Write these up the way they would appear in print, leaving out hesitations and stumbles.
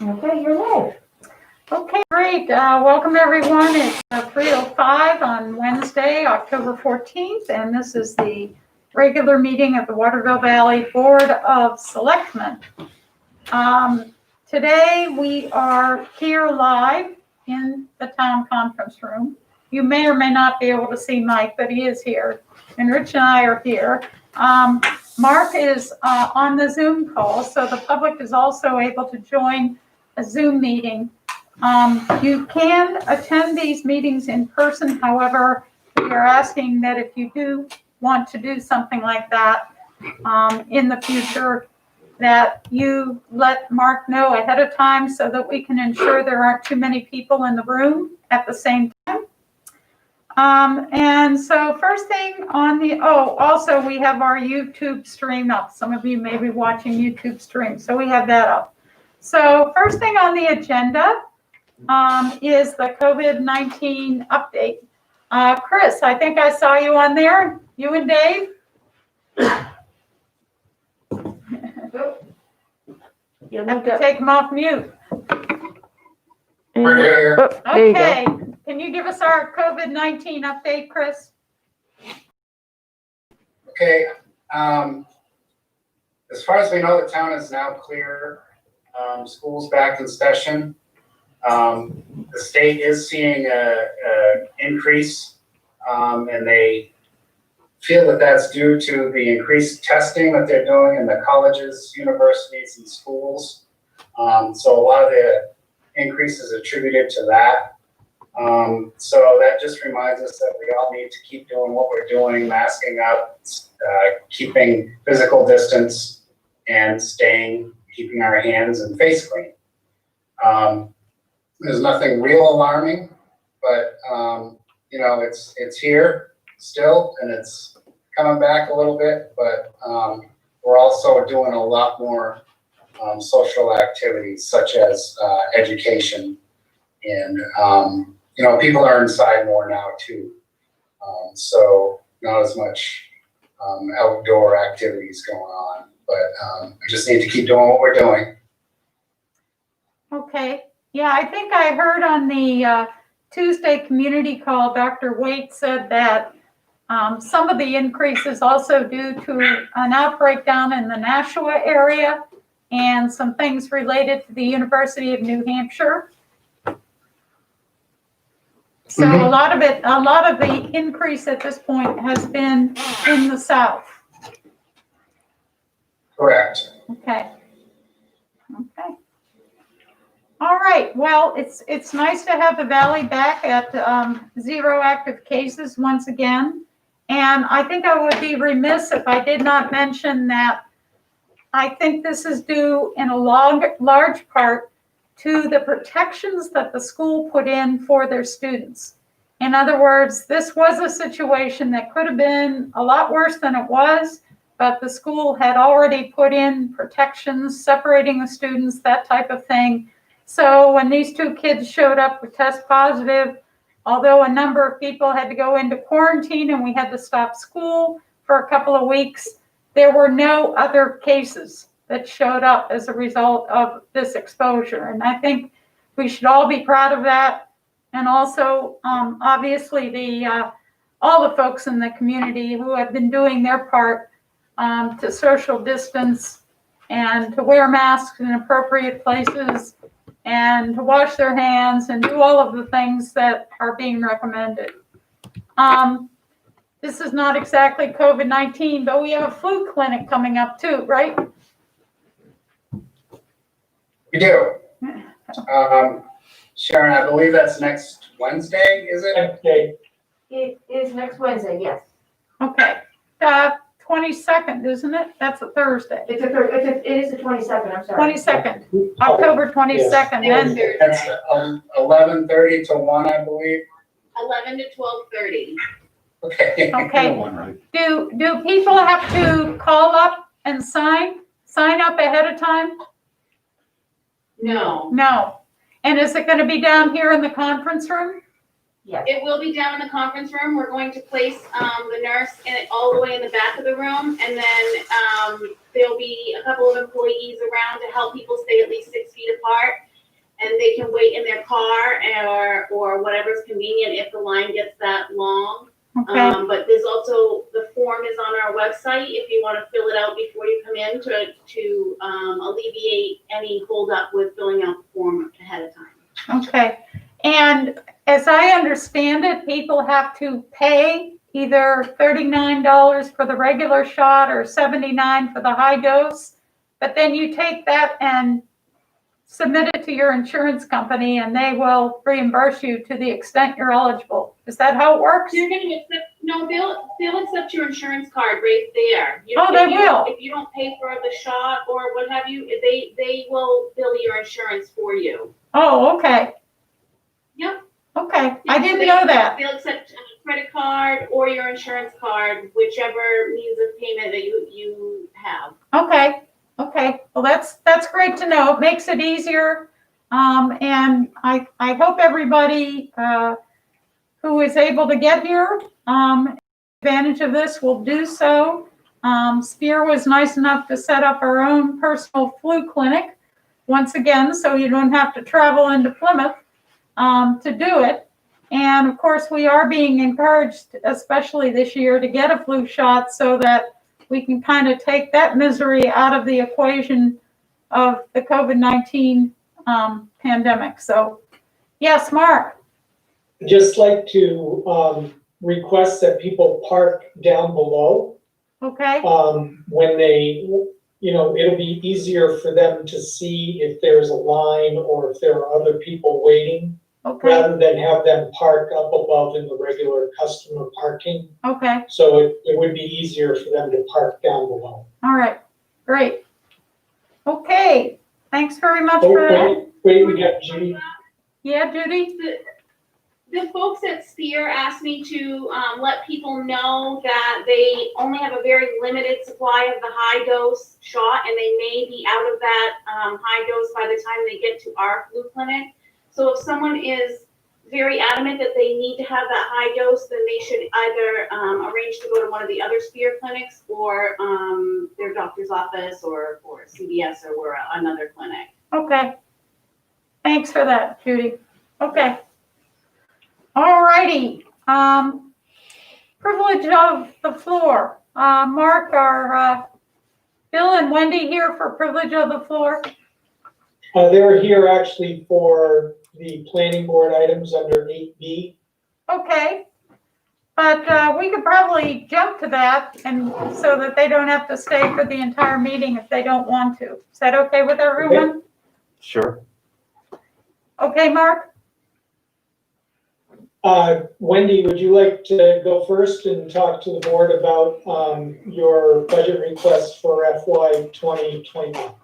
Okay, you're live. Okay, great. Welcome everyone. It's 3:05 on Wednesday, October 14th, and this is the regular meeting of the Waterville Valley Board of Selectmen. Today we are here live in the town conference room. You may or may not be able to see Mike, but he is here, and Rich and I are here. Mark is on the Zoom call, so the public is also able to join a Zoom meeting. You can attend these meetings in person. However, we are asking that if you do want to do something like that in the future, that you let Mark know ahead of time so that we can ensure there aren't too many people in the room at the same time. And so first thing on the, also we have our YouTube stream up. Some of you may be watching YouTube stream, so we have that up. So first thing on the agenda is the COVID-19 update. Chris, I think I saw you on there, you and Dave. You have to take them off mute. We're here. Okay, can you give us our COVID-19 update, Chris? Okay. As far as we know, the town is now clear. School's back in session. The state is seeing a increase, and they feel that that's due to the increased testing that they're doing in the colleges, universities, and schools. So a lot of the increase is attributed to that. So that just reminds us that we all need to keep doing what we're doing, masking up, keeping physical distance, and keeping our hands and face clean. There's nothing real alarming, but you know, it's here still, and it's coming back a little bit, but we're also doing a lot more social activities such as education, and you know, people are inside more now too, so not as much outdoor activities going on, but we just need to keep doing what we're doing. Okay, yeah, I think I heard on the Tuesday community call, Dr. Waite said that some of the increase is also due to an outbreak down in the Nashua area and some things related to the University of New Hampshire. So a lot of the increase at this point has been in the south. Correct. Okay. Okay. All right. Well, it's nice to have the valley back at 0 active cases once again. And I think I would be remiss if I did not mention that I think this is due in a large part to the protections that the school put in for their students. In other words, this was a situation that could have been a lot worse than it was, but the school had already put in protections, separating the students, that type of thing. So when these two kids showed up with test positive, although a number of people had to go into quarantine and we had to stop school for a couple of weeks, there were no other cases that showed up as a result of this exposure. And I think we should all be proud of that. And also, obviously, all the folks in the community who have been doing their part to social distance and to wear masks in appropriate places and to wash their hands and do all of the things that are being recommended. This is not exactly COVID-19, but we have a flu clinic coming up too, right? We do. Sharon, I believe that's next Wednesday, is it? Okay. It is next Wednesday, yes. Okay. 22nd, isn't it? That's a Thursday. It is the 22nd, I'm sorry. 22nd, October 22nd. Yes. Then That's 11:30 to 1, I believe. 11 to 12:30. Okay. Okay. Do people have to call up and sign up ahead of time? No, No. And is it going to be down here in the conference room? Yes. it will be down in the conference room. We're going to place the nurse all the way in the back of the room, and then there'll be a couple of employees around to help people stay at least 6 feet apart. and they can wait in their car or whatever's convenient if the line gets that long. Okay, But there's also, the form is on our website if you want to fill it out before you come in to alleviate any holdup with filling out the form ahead of time. okay. And as I understand it, people have to pay either $39 for the regular shot or $79 for the high dose. But then you take that and submit it to your insurance company and they will reimburse you to the extent you're eligible. Is that how it works? You're gonna accept, no, they'll accept your insurance card right there. Oh, they will? If you don't pay for the shot or what have you, they will bill your insurance for you. Oh, okay. Yep. Okay, I didn't know that. They'll accept a credit card or your insurance card, whichever means of payment that you have. Okay, okay. Well, that's great to know. It makes it easier. And I hope everybody who is able to get here, advantage of this will do so. Spear was nice enough to set up our own personal flu clinic once again, so you don't have to travel into Plymouth to do it. And of course, we are being encouraged, especially this year, to get a flu shot so that we can kind of take that misery out of the equation of the COVID-19 pandemic. So, yes, Mark. I'd just like to request that people park down below. Okay, When they, it'll be easier for them to see if there's a line or if there are other people waiting, okay, rather than have them park up above in the regular customer parking. okay. So it would be easier for them to park down below. All right, great. Okay, thanks very much Oh, for that. wait, we got Judy. Yeah, Judy? The folks at Spear asked me to let people know that they only have a very limited supply of the high dose shot, and they may be out of that high dose by the time they get to our flu clinic. So if someone is very adamant that they need to have that high dose, then they should either arrange to go to one of the other Spear clinics or their doctor's office or CVS or another clinic. Okay. Thanks for that, Judy. Okay. All righty. Privilege of the floor. Mark, are Bill and Wendy here for privilege of the floor? They're here actually for the planning board items under 8B. Okay. But we could probably jump to that and so that they don't have to stay for the entire meeting if they don't want to. Is that okay with everyone? Sure. Okay, Mark? Wendy, would you like to go first and talk to the board about your budget request for FY 2021?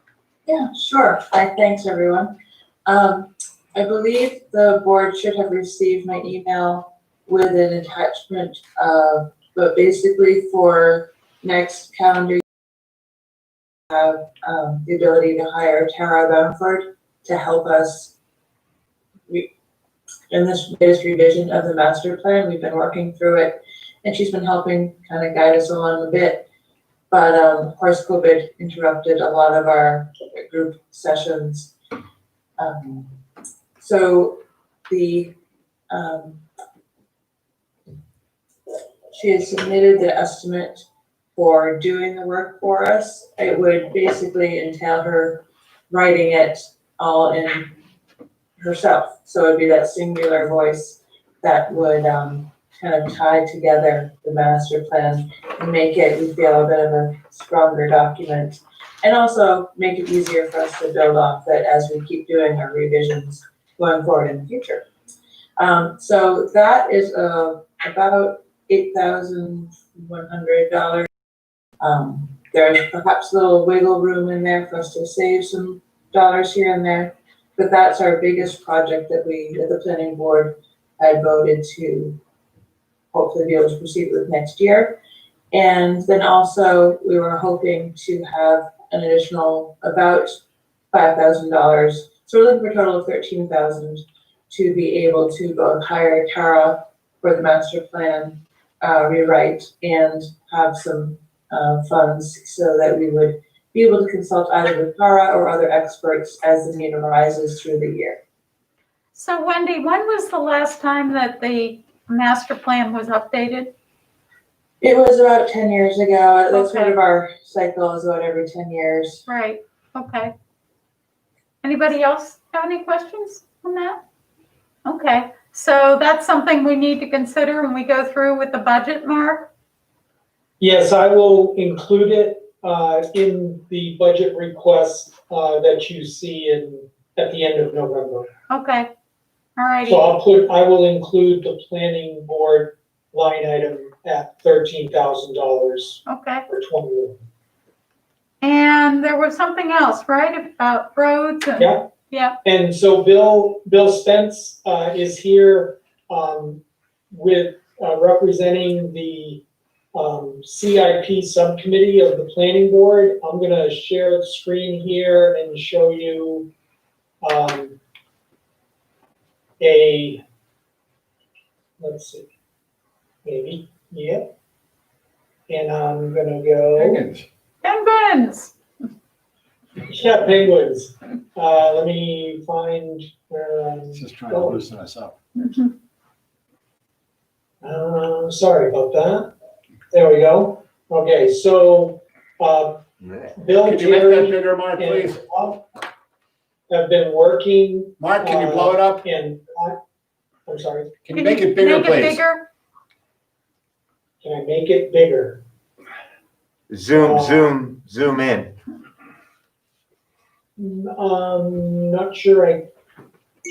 Yeah, sure. Thanks, everyone. I believe the board should have received my email with an attachment, but basically for next calendar year, have the ability to hire Tara Bamford to help us in this latest revision of the master plan. We've been working through it, and she's been helping kind of guide us along a bit. But of course, COVID interrupted a lot of our group sessions. So she has submitted the estimate for doing the work for us. It would basically entail her writing it all in herself. So it'd be that singular voice that would kind of tie together the master plan and make it, we feel, a bit of a stronger document, and also make it easier for us to build off it as we keep doing our revisions going forward in the future. So that is about $8,100. There's perhaps a little wiggle room in there for us to save some dollars here and there, but that's our biggest project that the planning board had voted to hopefully be able to proceed with next year. And then also we were hoping to have an additional about $5,000. So we're looking for a total of $13,000 to be able to both hire Tara for the master plan rewrite and have some funds so that we would be able to consult either with Tara or other experts as the need arises through the year. So Wendy, when was the last time that the master plan was updated? It was about 10 years ago. That's sort Okay. of our cycle, is about every 10 years. Right, okay. Anybody else have any questions on that? Okay, so that's something we need to consider when we go through with the budget, Mark? Yes, I will include it in the budget request that you see at the end of November. Okay, all righty. So I will include the planning board line item at $13,000 Okay, for 21. and there was something else, right, about roads and? Yeah. Yeah, And so Bill Spence is here with representing the CIP subcommittee of the planning board. I'm gonna share the screen here and show you let's see, maybe, yep. And I'm gonna go. penguins. Yeah, penguins. Let me find where It's just trying to loosen us up. sorry about that. There we go. Okay, so, Bill, Could you make that Jerry, bigger, Mark, and please? Bob have been working Mark, can you blow it up? I'm sorry, Can you make it bigger, Make it please? bigger? can I make it bigger? Zoom in. Not sure I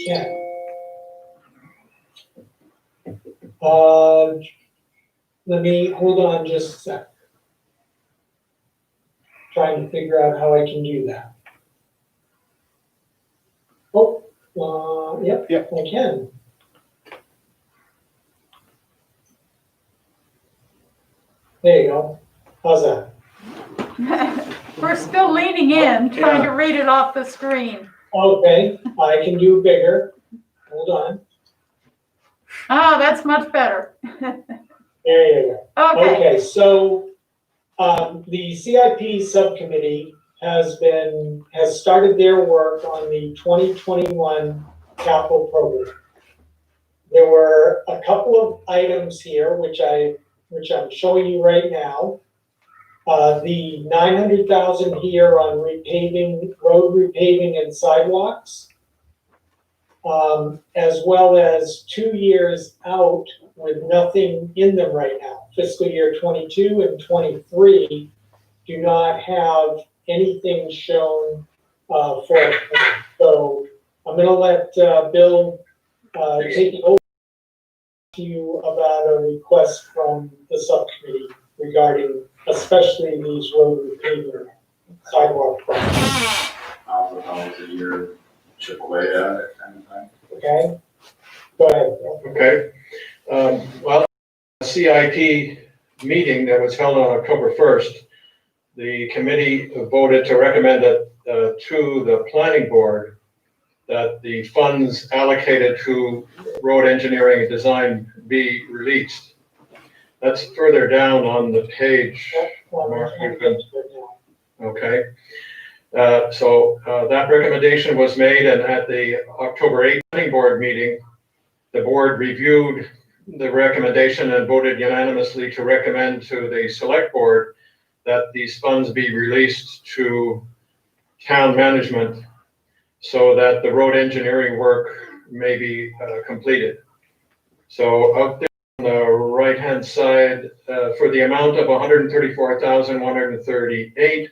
can. Let me, hold on just a sec. Trying to figure out how I can do that. Oh, yep, I can. There you go. How's that? We're still leaning in, trying to read it off the screen. Okay, I can do bigger. Hold on. Oh, that's much better. There you go. Okay, Okay, so, the CIP subcommittee has started their work on the 2021 capital program. There were a couple of items here, which I'm showing you right now. The 900,000 here on repaving, road repaving and sidewalks. As well as 2 years out with nothing in them right now. Fiscal year 22 and 23 do not have anything shown for it. So I'm gonna let Bill take it over to you about a request from the subcommittee regarding especially these road repaving sidewalk projects. $1,000 a year, chip away at it kind of thing. Okay? Go ahead. Okay, well, CIP meeting that was held on October 1st, the committee voted to recommend that to the planning board that the funds allocated to road engineering and design be released. That's further down on the page. Mark, you can- Okay. So that recommendation was made, and at the October 8th planning board meeting, the board reviewed the recommendation and voted unanimously to recommend to the select board that these funds be released to town management so that the road engineering work may be completed. So up there on the right-hand side, for the amount of $134,138,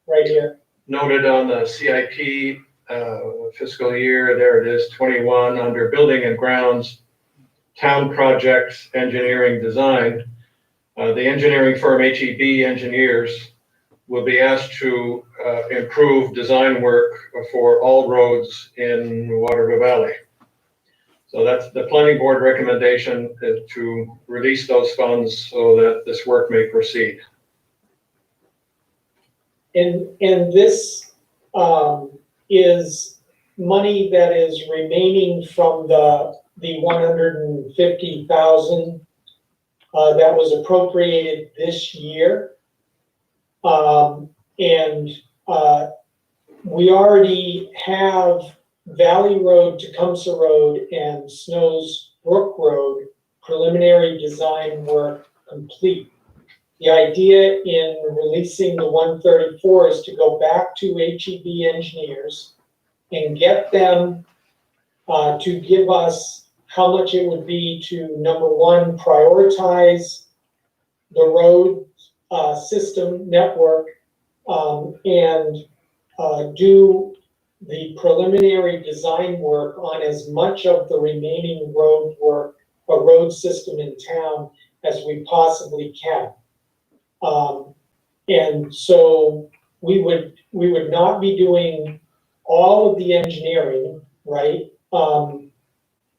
Right here. noted on the CIP fiscal year, there it is, 21, under building and grounds, town projects, engineering design. The engineering firm HEB Engineers will be asked to improve design work for all roads in Waterloo Valley. So that's the planning board recommendation, to release those funds so that this work may proceed. And this is money that is remaining from the 150,000 that was appropriated this year. And we already have Valley Road, Tecumseh Road, and Snows Brook Road, preliminary design work complete. The idea in releasing the 134 is to go back to HEB engineers and get them to give us how much it would be to, number one, prioritize the road system network and do the preliminary design work on as much of the remaining road work, a road system in town as we possibly can. And so we would not be doing all of the engineering, right?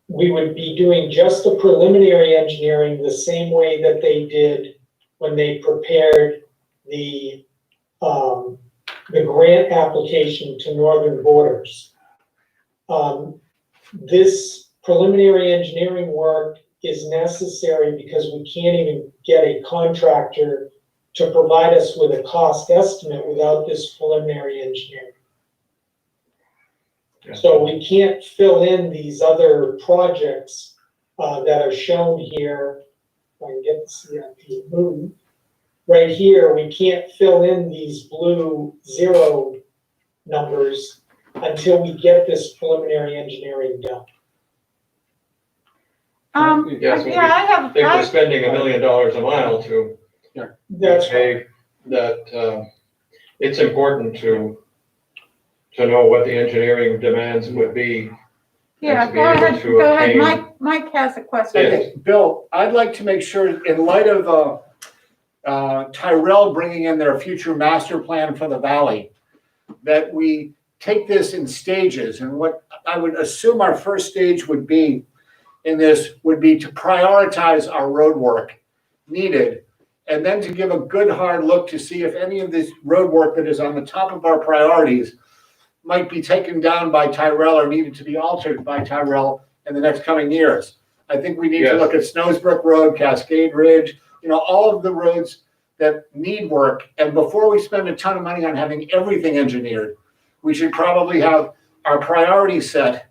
We would be doing just the preliminary engineering the same way that they did when they prepared the grant application to Northern Borders. This preliminary engineering work is necessary because we can't even get a contractor to provide us with a cost estimate without this preliminary engineering. So we can't fill in these other projects that are shown here. If I can get the CIP moved. Right here, we can't fill in these blue 0 numbers until we get this preliminary engineering done. Yes, well, I I think we're have, spending $1 million a mile to That's say that it's important to know what the engineering demands would be. yeah, to be go able ahead, to go ahead. obtain- Mike has a question. Yes. Okay, Bill, I'd like to make sure, in light of Tyrell bringing in their future master plan for the valley, that we take this in stages. And what I would assume our first stage would be in this would be to prioritize our road work needed, and then to give a good hard look to see if any of this road work that is on the top of our priorities might be taken down by Tyrell or needed to be altered by Tyrell in the next coming years. I think we need to Yes. look at Snowsbrook Road, Cascade Ridge, all of the roads that need work. And before we spend a ton of money on having everything engineered, we should probably have our priorities set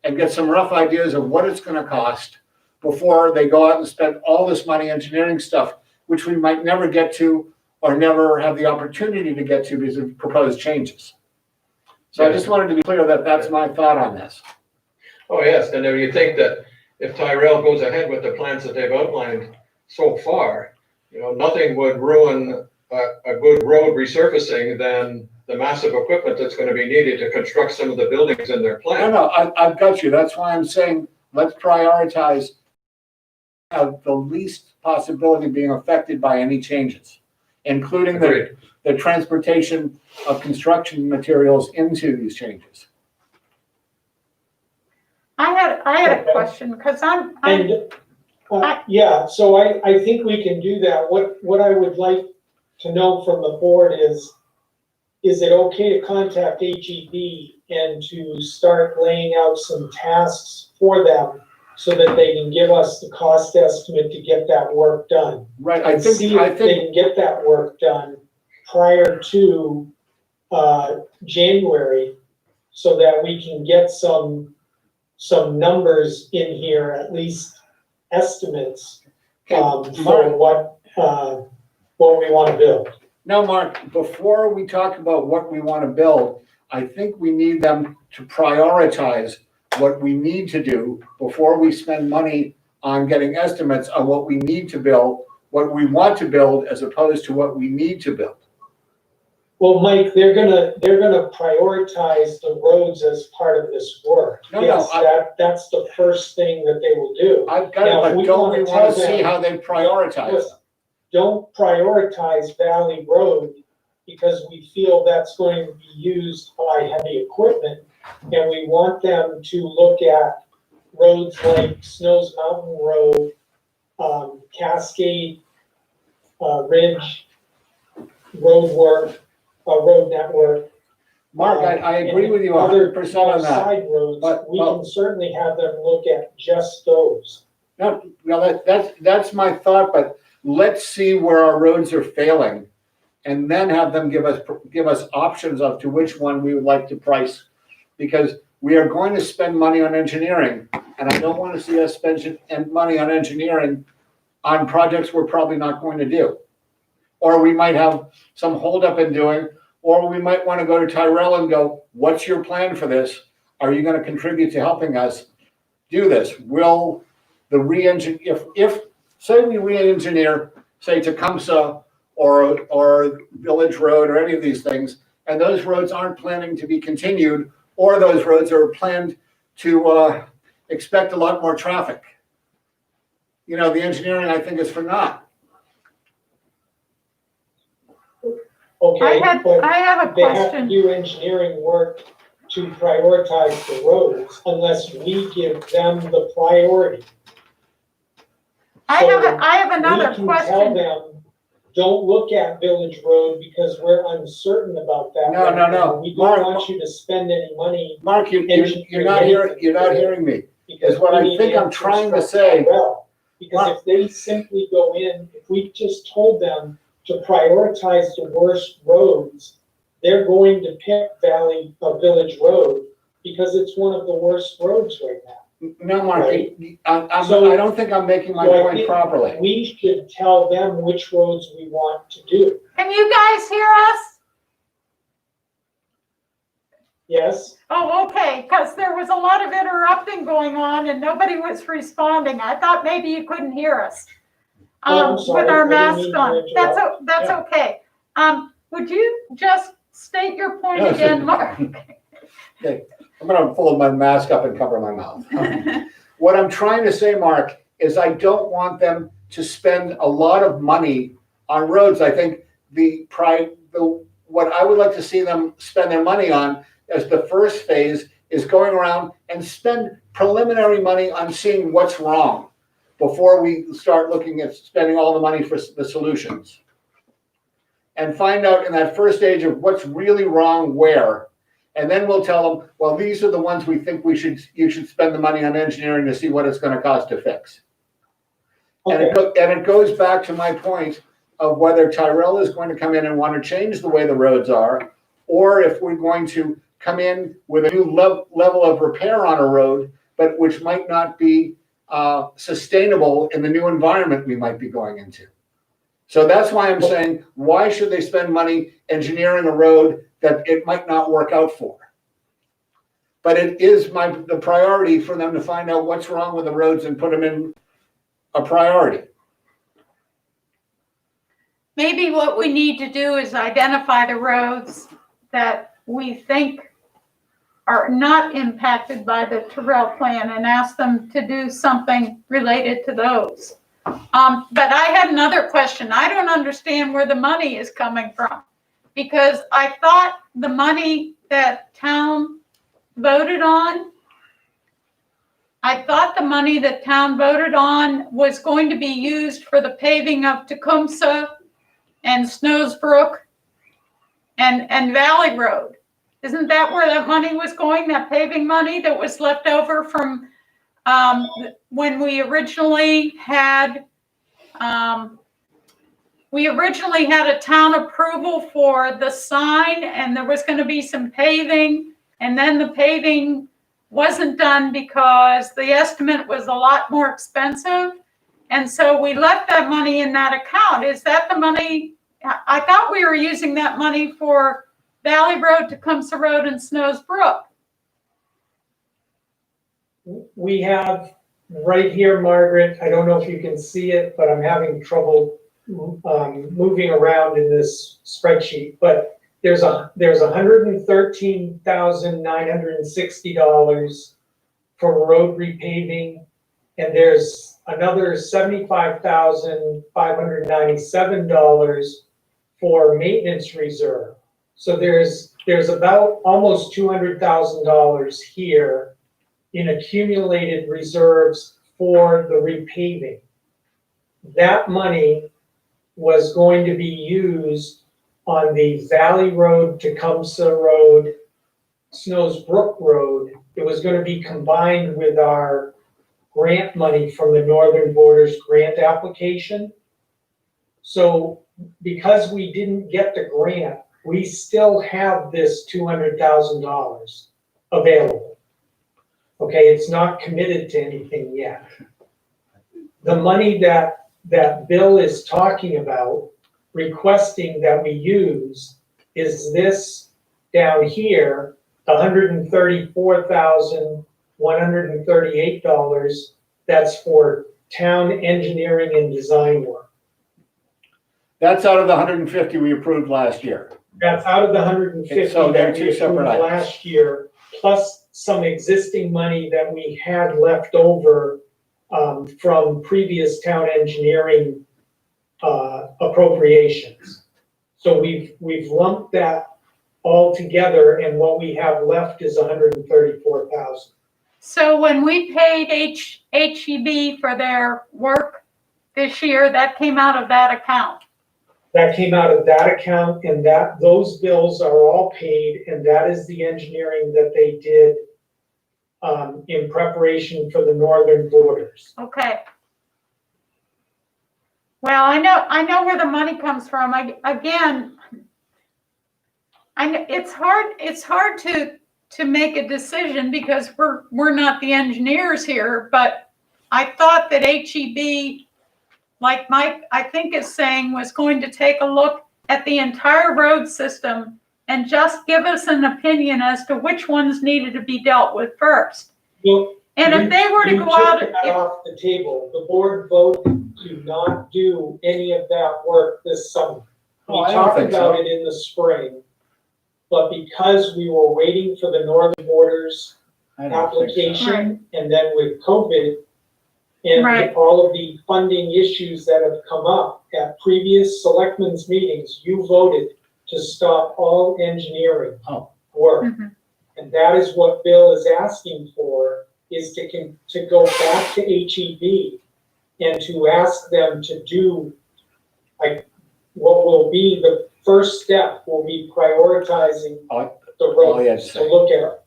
and get some rough ideas of what it's gonna cost before they go out and spend all this money engineering stuff, which we might never get to or never have the opportunity to get to because of proposed changes. So I just wanted to be clear that that's my thought on this. Oh, yes, and then you think that if Tyrell goes ahead with the plans that they've outlined so far, nothing would ruin a good road resurfacing than the massive equipment that's gonna be needed to construct some of the buildings in their plan. No, I've got you. That's why I'm saying, let's prioritize the least possibility of being affected by any changes, including Agreed. the transportation of construction materials into these changes. I had a question, because I'm, And, yeah, so I think we can do that. What I would like to know from the board is it okay to contact HEB and to start laying out some tasks for them so that they can give us the cost estimate to get that work done? Right, And see if they can get that work done prior to, January, so that we can get some numbers in here, at least estimates, for what we wanna build. Now, Mark, before we talk about what we want to build, I think we need them to prioritize what we need to do before we spend money on getting estimates on what we need to build, what we want to build, as opposed to what we need to build. Well, Mike, they're gonna prioritize the roads as part of this work. No, Yes, no, that's the first thing that they will do. I've got Now, it, if but we don't wanna we want to tell see them- how they prioritize Yes. them? Don't prioritize Valley Road because we feel that's going to be used by heavy equipment. And we want them to look at roads like Snows Mountain Road, Cascade Ridge, road network. Mark, I agree with you Other 100% on that. side roads, But- we can certainly have them look at just those. No, that's my thought, but let's see where our roads are failing and then have them give us options of to which one we would like to price. Because we are going to spend money on engineering, and I don't want to see us spend money on engineering on projects we're probably not going to do. Or we might have some holdup in doing, or we might want to go to Tyrell and go, what's your plan for this? Are you going to contribute to helping us do this? Will the re-engineer, if say we re-engineer, say Tecumseh or Village Road or any of these things, and those roads aren't planning to be continued, or those roads are planned to expect a lot more traffic. You know, the engineering, I think, is for naught. Okay, but I have a they have to question. do engineering work to prioritize the roads unless we give them the priority. I have another We can tell question. them, don't look at Village Road because we're uncertain about that. No, no, no. We Mark- don't want you to spend any money Mark, you're not hearing me. because Is what we I need think I'm answers trying to from say. Tyrell. Because if they simply go in, if we just told them to prioritize the worst roads, they're going to pick Village Road because it's one of the worst roads right now. No, Mark, Right. I don't think I'm making my So I point think properly. We should tell them which roads we want to do. Can you guys hear us? Yes? Oh, okay, because there was a lot of interrupting going on and nobody was responding. I thought maybe you couldn't hear us. Oh, I'm sorry. With our I didn't masks mean to on. interrupt. That's Yeah. okay. Would you just state your point Yes. again, Mark? Okay, I'm gonna fold my mask up and cover my mouth. What I'm trying to say, Mark, is I don't want them to spend a lot of money on roads. I think what I would like to see them spend their money on as the first phase is going around and spend preliminary money on seeing what's wrong before we start looking at spending all the money for the solutions. And find out in that first stage of what's really wrong where. And then we'll tell them, well, these are the ones we think you should spend the money on engineering to see what it's gonna cost to fix. And it goes back to my point of whether Tyrell is going to come in and want to change the way the roads are, or if we're going to come in with a new level of repair on a road, but which might not be sustainable in the new environment we might be going into. So that's why I'm saying, why should they spend money engineering a road that it might not work out for? But it is the priority for them to find out what's wrong with the roads and put them in a priority. Maybe what we need to do is identify the roads that we think are not impacted by the Tyrell plan and ask them to do something related to those. But I had another question. I don't understand where the money is coming from, because I thought the money that town voted on, was going to be used for the paving of Tecumseh and Snowsbrook and Valley Road. Isn't that where that money was going, that paving money that was left over from when we originally had a town approval for the sign, and there was going to be some paving, and then the paving wasn't done because the estimate was a lot more expensive. And so we left that money in that account. Is that the money? I thought we were using that money for Valley Road, Tecumseh Road, and Snows Brook. We have right here, Margaret, I don't know if you can see it, but I'm having trouble moving around in this spreadsheet, but there's $113,960 for road repaving, and there's another $75,597 for maintenance reserve. So there's about almost $200,000 here in accumulated reserves for the repaving. That money was going to be used on the Valley Road, Tecumseh Road, Snows Brook Road. It was going to be combined with our grant money from the Northern Borders grant application. So because we didn't get the grant, we still have this $200,000 available. Okay, it's not committed to anything yet. The money that Bill is talking about, requesting that we use, is this down here, $134,138. That's for town engineering and design work. That's out of the 150 we approved last year. That's out of the 150 So they're that two we separate approved items. last year, plus some existing money that we had left over from previous town engineering appropriations. So we've lumped that all together, and what we have left is 134,000. So when we paid HEB for their work this year, that came out of that account. That came out of that account, and those bills are all paid, and that is the engineering that they did in preparation for the northern borders. Okay. Well, I know where the money comes from. It's hard to make a decision because we're not the engineers here, but I thought that HEB, like Mike, I think is saying, was going to take a look at the entire road system and just give us an opinion as to which ones needed to be dealt with first. Well, And if they were to go out, took that off the table. The board voted to not do any of that work this summer. We Oh, I don't talked think so. about it in the spring, but because we were waiting for the northern borders I don't think so. application, and then with COVID and Right. all of the funding issues that have come up at previous selectmen's meetings, you voted to stop all engineering Oh. work. Mhm. And that is what Bill is asking for, is to go back to HEB and to ask them to do, like, what will be the first step will be prioritizing the all he had to roads, to say. look at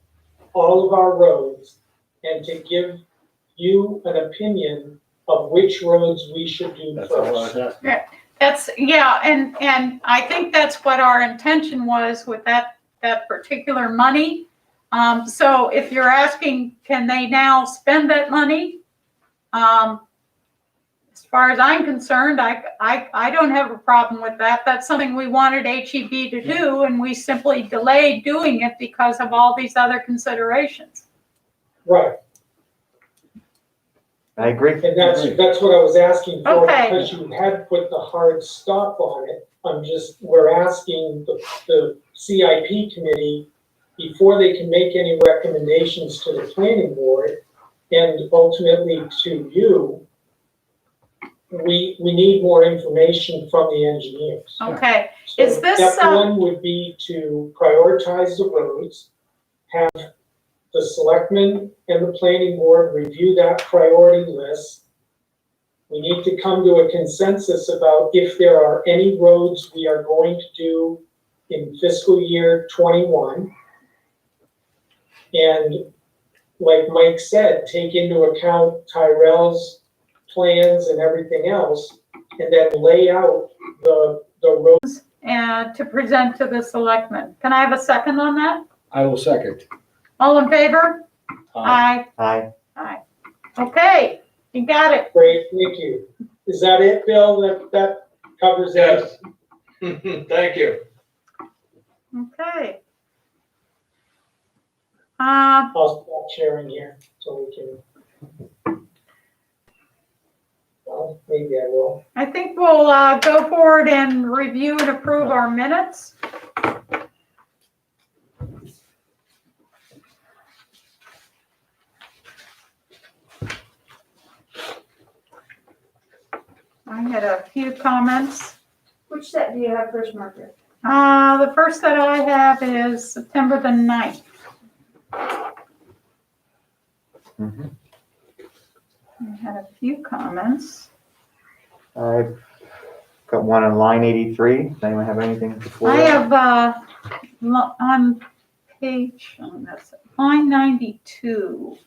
all of our roads and to give you an opinion of which roads we should do That's all I first. was asking. and I think that's what our intention was with that particular money. So if you're asking, can they now spend that money? As far as I'm concerned, I don't have a problem with that. That's something we wanted HEB to do, and we simply delayed doing it because of all these other considerations. Right, I agree. and that's what I was asking for, Okay. because you had put the hard stop on it. We're asking the CIP committee, before they can make any recommendations to the planning board and ultimately to you, we need more information from the engineers. Okay, So Is this, step one would be to prioritize the roads, have the selectmen and the planning board review that priority list. We need to come to a consensus about if there are any roads we are going to do in fiscal year '21. And like Mike said, take into account Tyrell's plans and everything else, and then lay out the road. and to present to the selectmen. Can I have a second on that? I will second. All in favor? Aye. Aye. Aye. Okay, you got it. Great, thank you. Is that it, Bill? That covers it? Yes. Thank you. Okay. I'll stop sharing here so we can. Well, maybe I will. I think we'll go forward and review and approve our minutes. I had a few comments. Which set do you have first, Margaret? The first that I have is September the 9th. Mhm. I had a few comments. I've got one on line 83. Does anyone have anything before? I that? have, on page, that's line 92.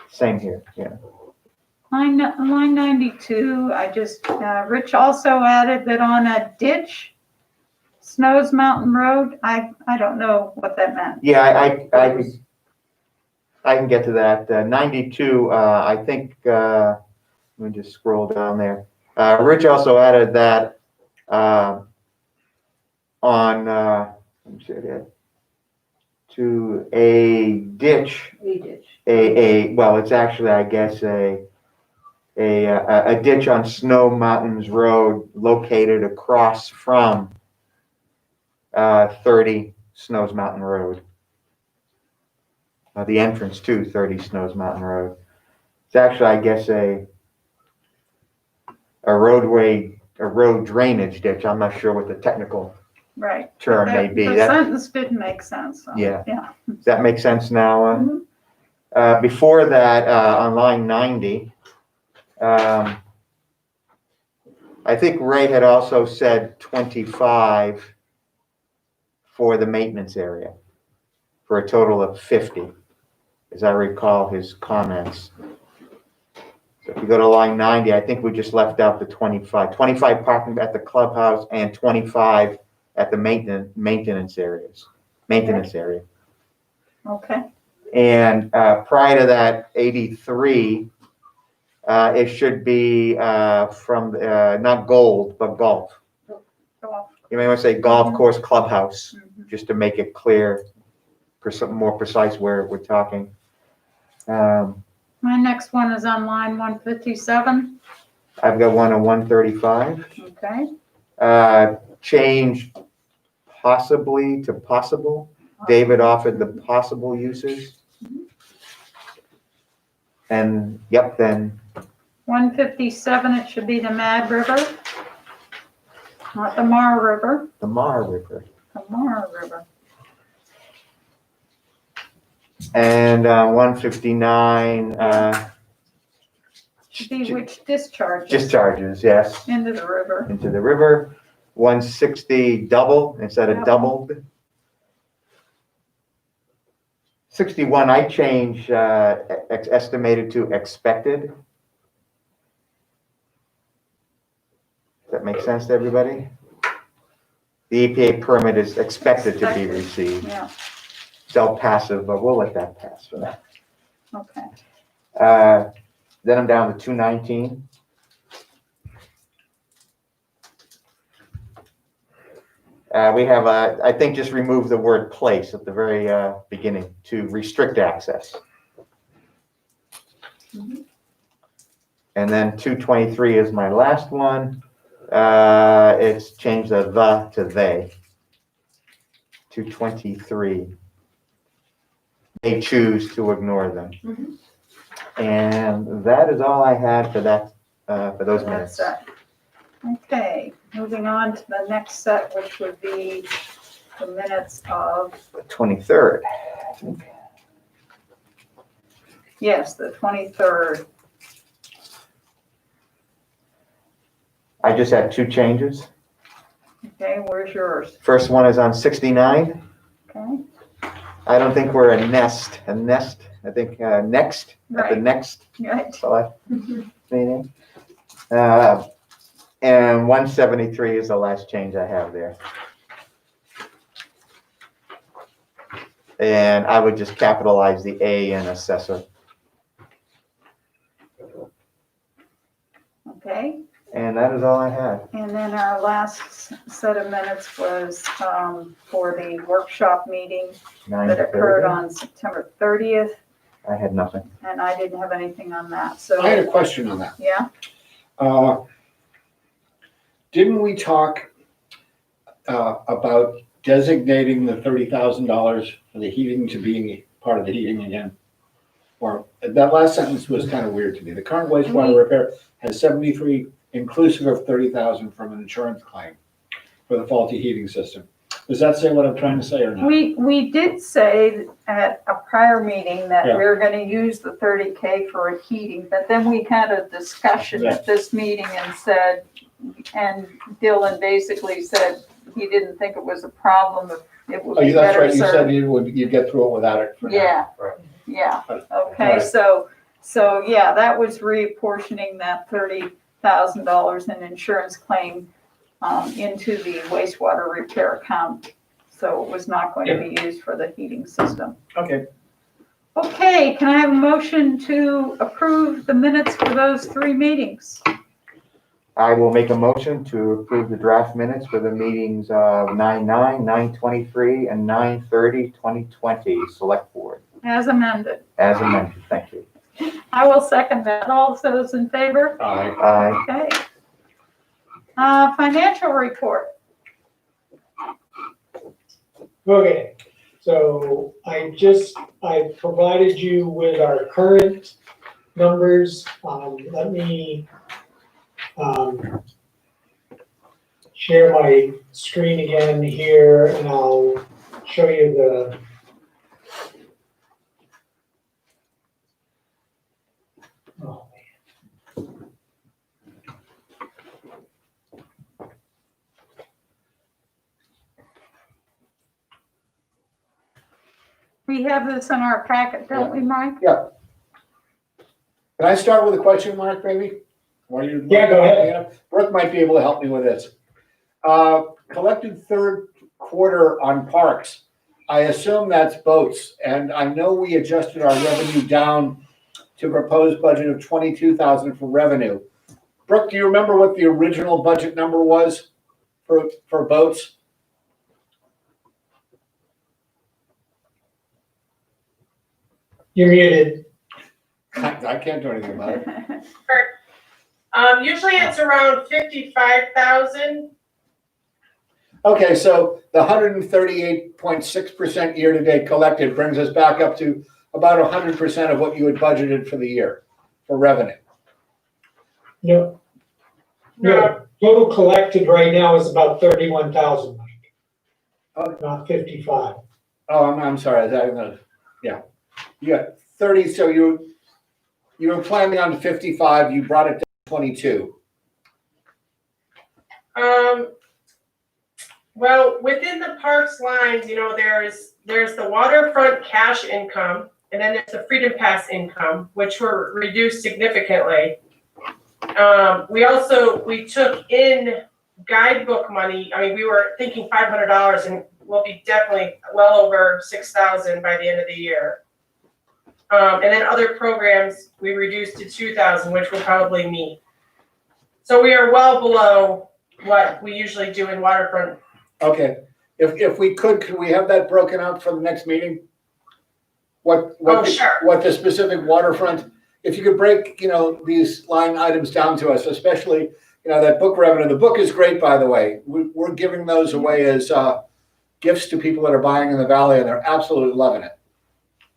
Same here, yeah. Line 92, I just, Rich also added that on a ditch, Snows Mountain Road, I don't know what that meant. Yeah, I I can get to that. 92, I think, let me just scroll down there. Rich also added that on, let me see here, to a ditch, well, it's actually, I guess, a ditch on Snow Mountains Road located across from 30 Snows Mountain Road. The entrance to 30 Snows Mountain Road. It's actually, I guess, a road drainage ditch. I'm not sure what the technical Right. term may be. The That, sentence didn't make sense. So, Yeah. Yeah. does that make sense now? Mhm. Before that, on line 90, I think Ray had also said 25 for the maintenance area, for a total of 50, as I recall his comments. So if you go to line 90, I think we just left out the 25. 25 parking at the clubhouse and 25 at the maintenance area. Okay. And prior to that, 83, it should be from, not gold, but golf. Golf. You may want to say golf course clubhouse, Mhm. just to make it clear, more precise where we're talking. My next one is on line 157. I've got one on 135. Okay. Change possibly to possible. David offered the possible uses. And, yep, then 157, it should be the Mad River, not the Mar River, the Mar River. the Mar River. And 159, Should be which discharges discharges, yes, into the river. into the river. 160 double instead of doubled. 61, I change estimated to expected. Does that make sense to everybody? The EPA permit is expected to be Expected. received. Yeah, Still passive, but we'll let that pass for now. okay. Then I'm down to 219. We have, I think, just remove the word place at the very beginning to restrict access. Mhm. And then 223 is my last one. It's changed the to they. 223. They choose to ignore them. Mhm. And that is all I had for that, for those minutes. That's it. Okay, moving on to the next set, which would be the minutes of, The 23rd, I think. yes, the 23rd. I just had two changes. Okay, where's yours? First one is on 69. Okay, I don't think we're a nest, I think next, at the Right. next right. select meeting. And 173 is the last change I have there. And I would just capitalize the A in assessor. Okay, And that is all I had. and then our last set of minutes was for the workshop meeting that occurred 9:30. on September 30th, I had nothing. and I didn't have anything on that, I had so, a question on that. yeah, Didn't we talk about designating the $30,000 for the heating to being part of the heating again? Or, that last sentence was kind of weird to me. The current wastewater repair has 73, inclusive of 30,000 from an insurance claim for the faulty heating system. Does that say what I'm trying to say or not? we did say at a prior meeting that Yeah. we were gonna use the 30K for a heating, but then we had a discussion at this meeting and said, and Dylan basically said he didn't think it was a problem, if it would Oh, be that's better right. You served. said you'd get through it without it for now. Yeah. Right. Yeah, okay, Right. so yeah, that was reapportioning that $30,000 in insurance claim into the wastewater repair account. So it was not going to be used for the heating system. Okay. Okay, can I have a motion to approve the minutes for those 3 meetings? I will make a motion to approve the draft minutes for the meetings of 9/9, 9/23, and 9/30, 2020, Select Board, As amended. as amended. Thank you. I will second that. All those in favor? Aye. Aye. Okay. Financial report. Okay, so I provided you with our current numbers. Let me, share my screen again here and I'll show you the. Oh, We have this in our packet, don't we, Mike? Can I start with a question mark, maybe? While you- Yeah, go ahead. Brooke might be able to help me with this. Collected third quarter on parks. I assume that's boats, and I know we adjusted our revenue down to a proposed budget of 22,000 for revenue. Brooke, do you remember what the original budget number was for boats? You're muted. I can't do anything about it. Usually it's around 55,000. Okay, so the 138.6% year-to-date collected brings us back up to about 100% of what you had budgeted for the year for revenue. No, No, total collected right now is about 31,000, Mike. Oh. Not 55. Oh, I'm sorry, yeah. You got 30, so you were planning on 55, you brought it to 22. well, within the parks lines, there's the waterfront cash income, and then there's the Freedom Pass income, which were reduced significantly. We took in guidebook money. I mean, we were thinking $500, and we'll be definitely well over 6,000 by the end of the year. And then other programs, we reduced to 2,000, which we'll probably meet. So we are well below what we usually do in waterfront. Okay, if we could we have that broken out for the next meeting? Oh, sure. What the specific waterfront, if you could break, these line items down to us, especially, that book revenue. The book is great, by the way. We're giving those away as gifts to people that are buying in the valley, and they're absolutely loving it.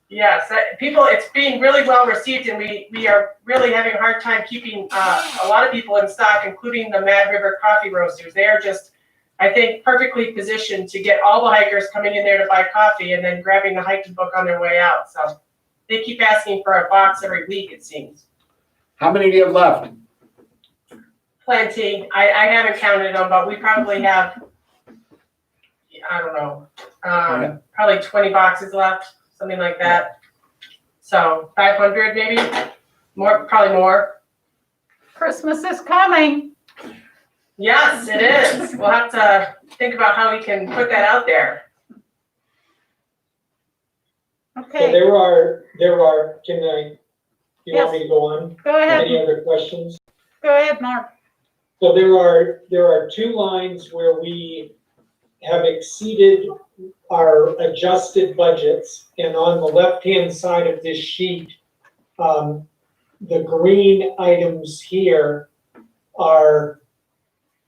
Yes, it's being really well received, and we are really having a hard time keeping a lot of people in stock, including the Mad River Coffee Roasters. They are just, I think, perfectly positioned to get all the hikers coming in there to buy coffee and then grabbing the hiking book on their way out. So they keep asking for a box every week, it seems. How many do you have left? Plenty. I haven't counted them, but we probably have, I don't know, probably 20 boxes left. Something like that. So 500 maybe, more, probably more. Christmas is coming. Yes, it is. We'll have to think about how we can put that out there. So Okay, there are, you want Yes. me to go on? go ahead. Any other questions? Go ahead, Mark. So there are 2 lines where we have exceeded our adjusted budgets, and on the left-hand side of this sheet, the green items here are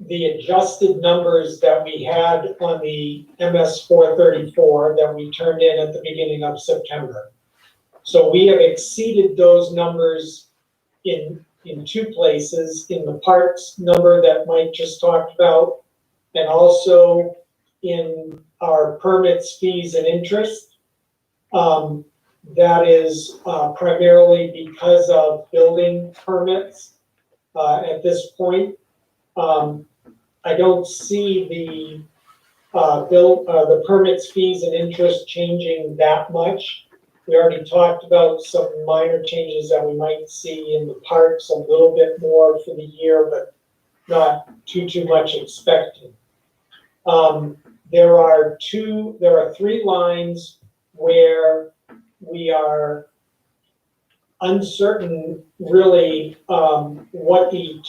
the adjusted numbers that we had on the MS 434 that we turned in at the beginning of September. So we have exceeded those numbers in 2 places, in the parks number that Mike just talked about, and also in our permits, fees, and interest. That is primarily because of building permits at this point. I don't see the permits, fees, and interest changing that much. We already talked about some minor changes that we might see in the parks, a little bit more for the year, but not too much expected. There are 3 lines where we are uncertain really what the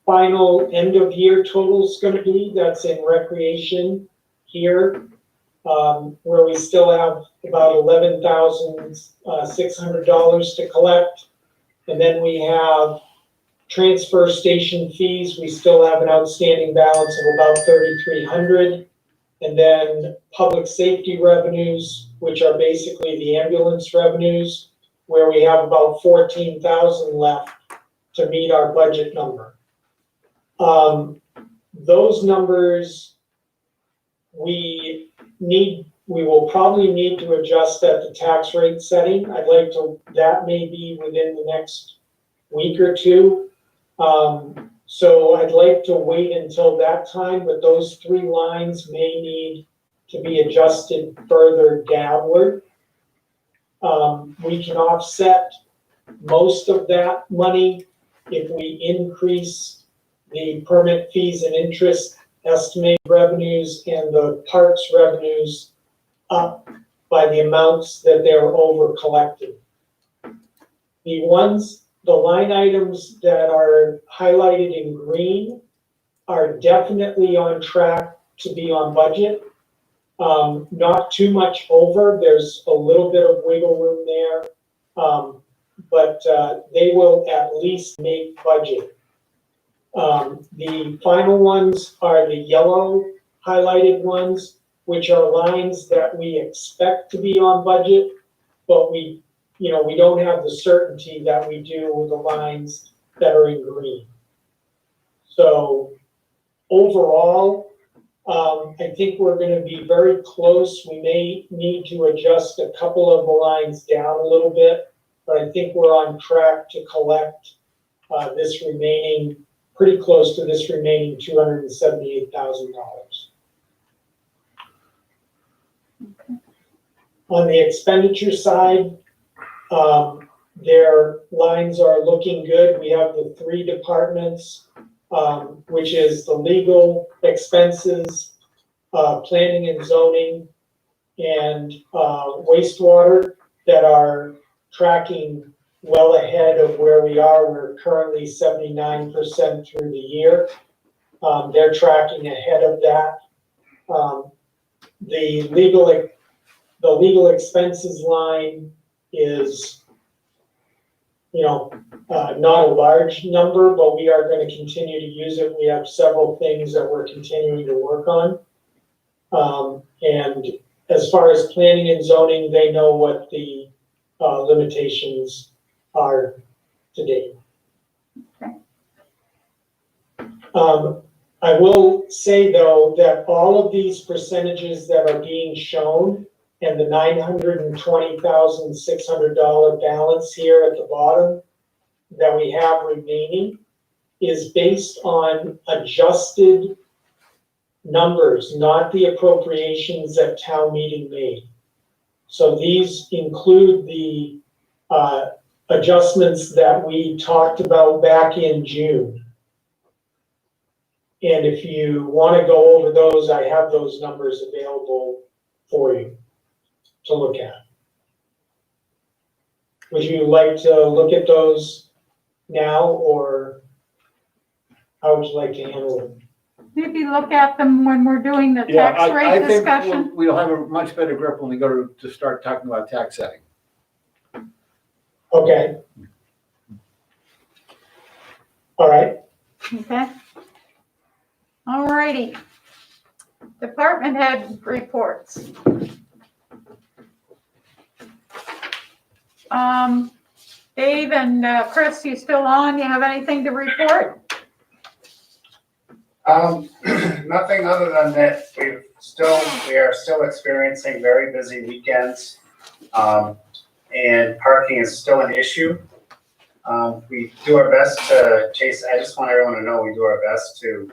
final end of year total is gonna be. That's in recreation here, where we still have about $11,600 to collect. And then we have transfer station fees. We still have an outstanding balance of about 3,300. And then public safety revenues, which are basically the ambulance revenues, where we have about 14,000 left to meet our budget number. Those numbers, we will probably need to adjust at the tax rate setting. That may be within the next week or two. So I'd like to wait until that time, but those three lines may need to be adjusted further downward. We can offset most of that money if we increase the permit fees and interest estimated revenues and the parks revenues up by the amounts that they're over collected. The line items that are highlighted in green are definitely on track to be on budget. Not too much over, there's a little bit of wiggle room there, but they will at least make budget. The final ones are the yellow highlighted ones, which are lines that we expect to be on budget, but we don't have the certainty that we do with the lines that are in green. So overall, I think we're gonna be very close. We may need to adjust a couple of the lines down a little bit, but I think we're on track to collect pretty close to this remaining $278,000. Okay. On the expenditure side, their lines are looking good. We have the three departments, which is the legal expenses, planning and zoning, and wastewater, that are tracking well ahead of where we are. We're currently 79% through the year. They're tracking ahead of that. The legal expenses line is, not a large number, but we are going to continue to use it. We have several things that we're continuing to work on. And as far as planning and zoning, they know what the limitations are to date. Okay. I will say, though, that all of these percentages that are being shown and the $920,600 balance here at the bottom that we have remaining is based on adjusted numbers, not the appropriations that town meeting made. So these include the adjustments that we talked about back in June. And if you want to go over those, I have those numbers available for you to look at. Would you like to look at those now, or how would you like to handle it? Maybe look at them when we're doing the tax rate I think discussion. we'll have a much better grip when we go to start talking about tax setting. Okay. All right. Okay. All righty. Department head reports. Dave and Chris, you still on? You have anything to report? Nothing other than that we are still experiencing very busy weekends, and parking is still an issue. We do our best to chase. I just want everyone to know we do our best to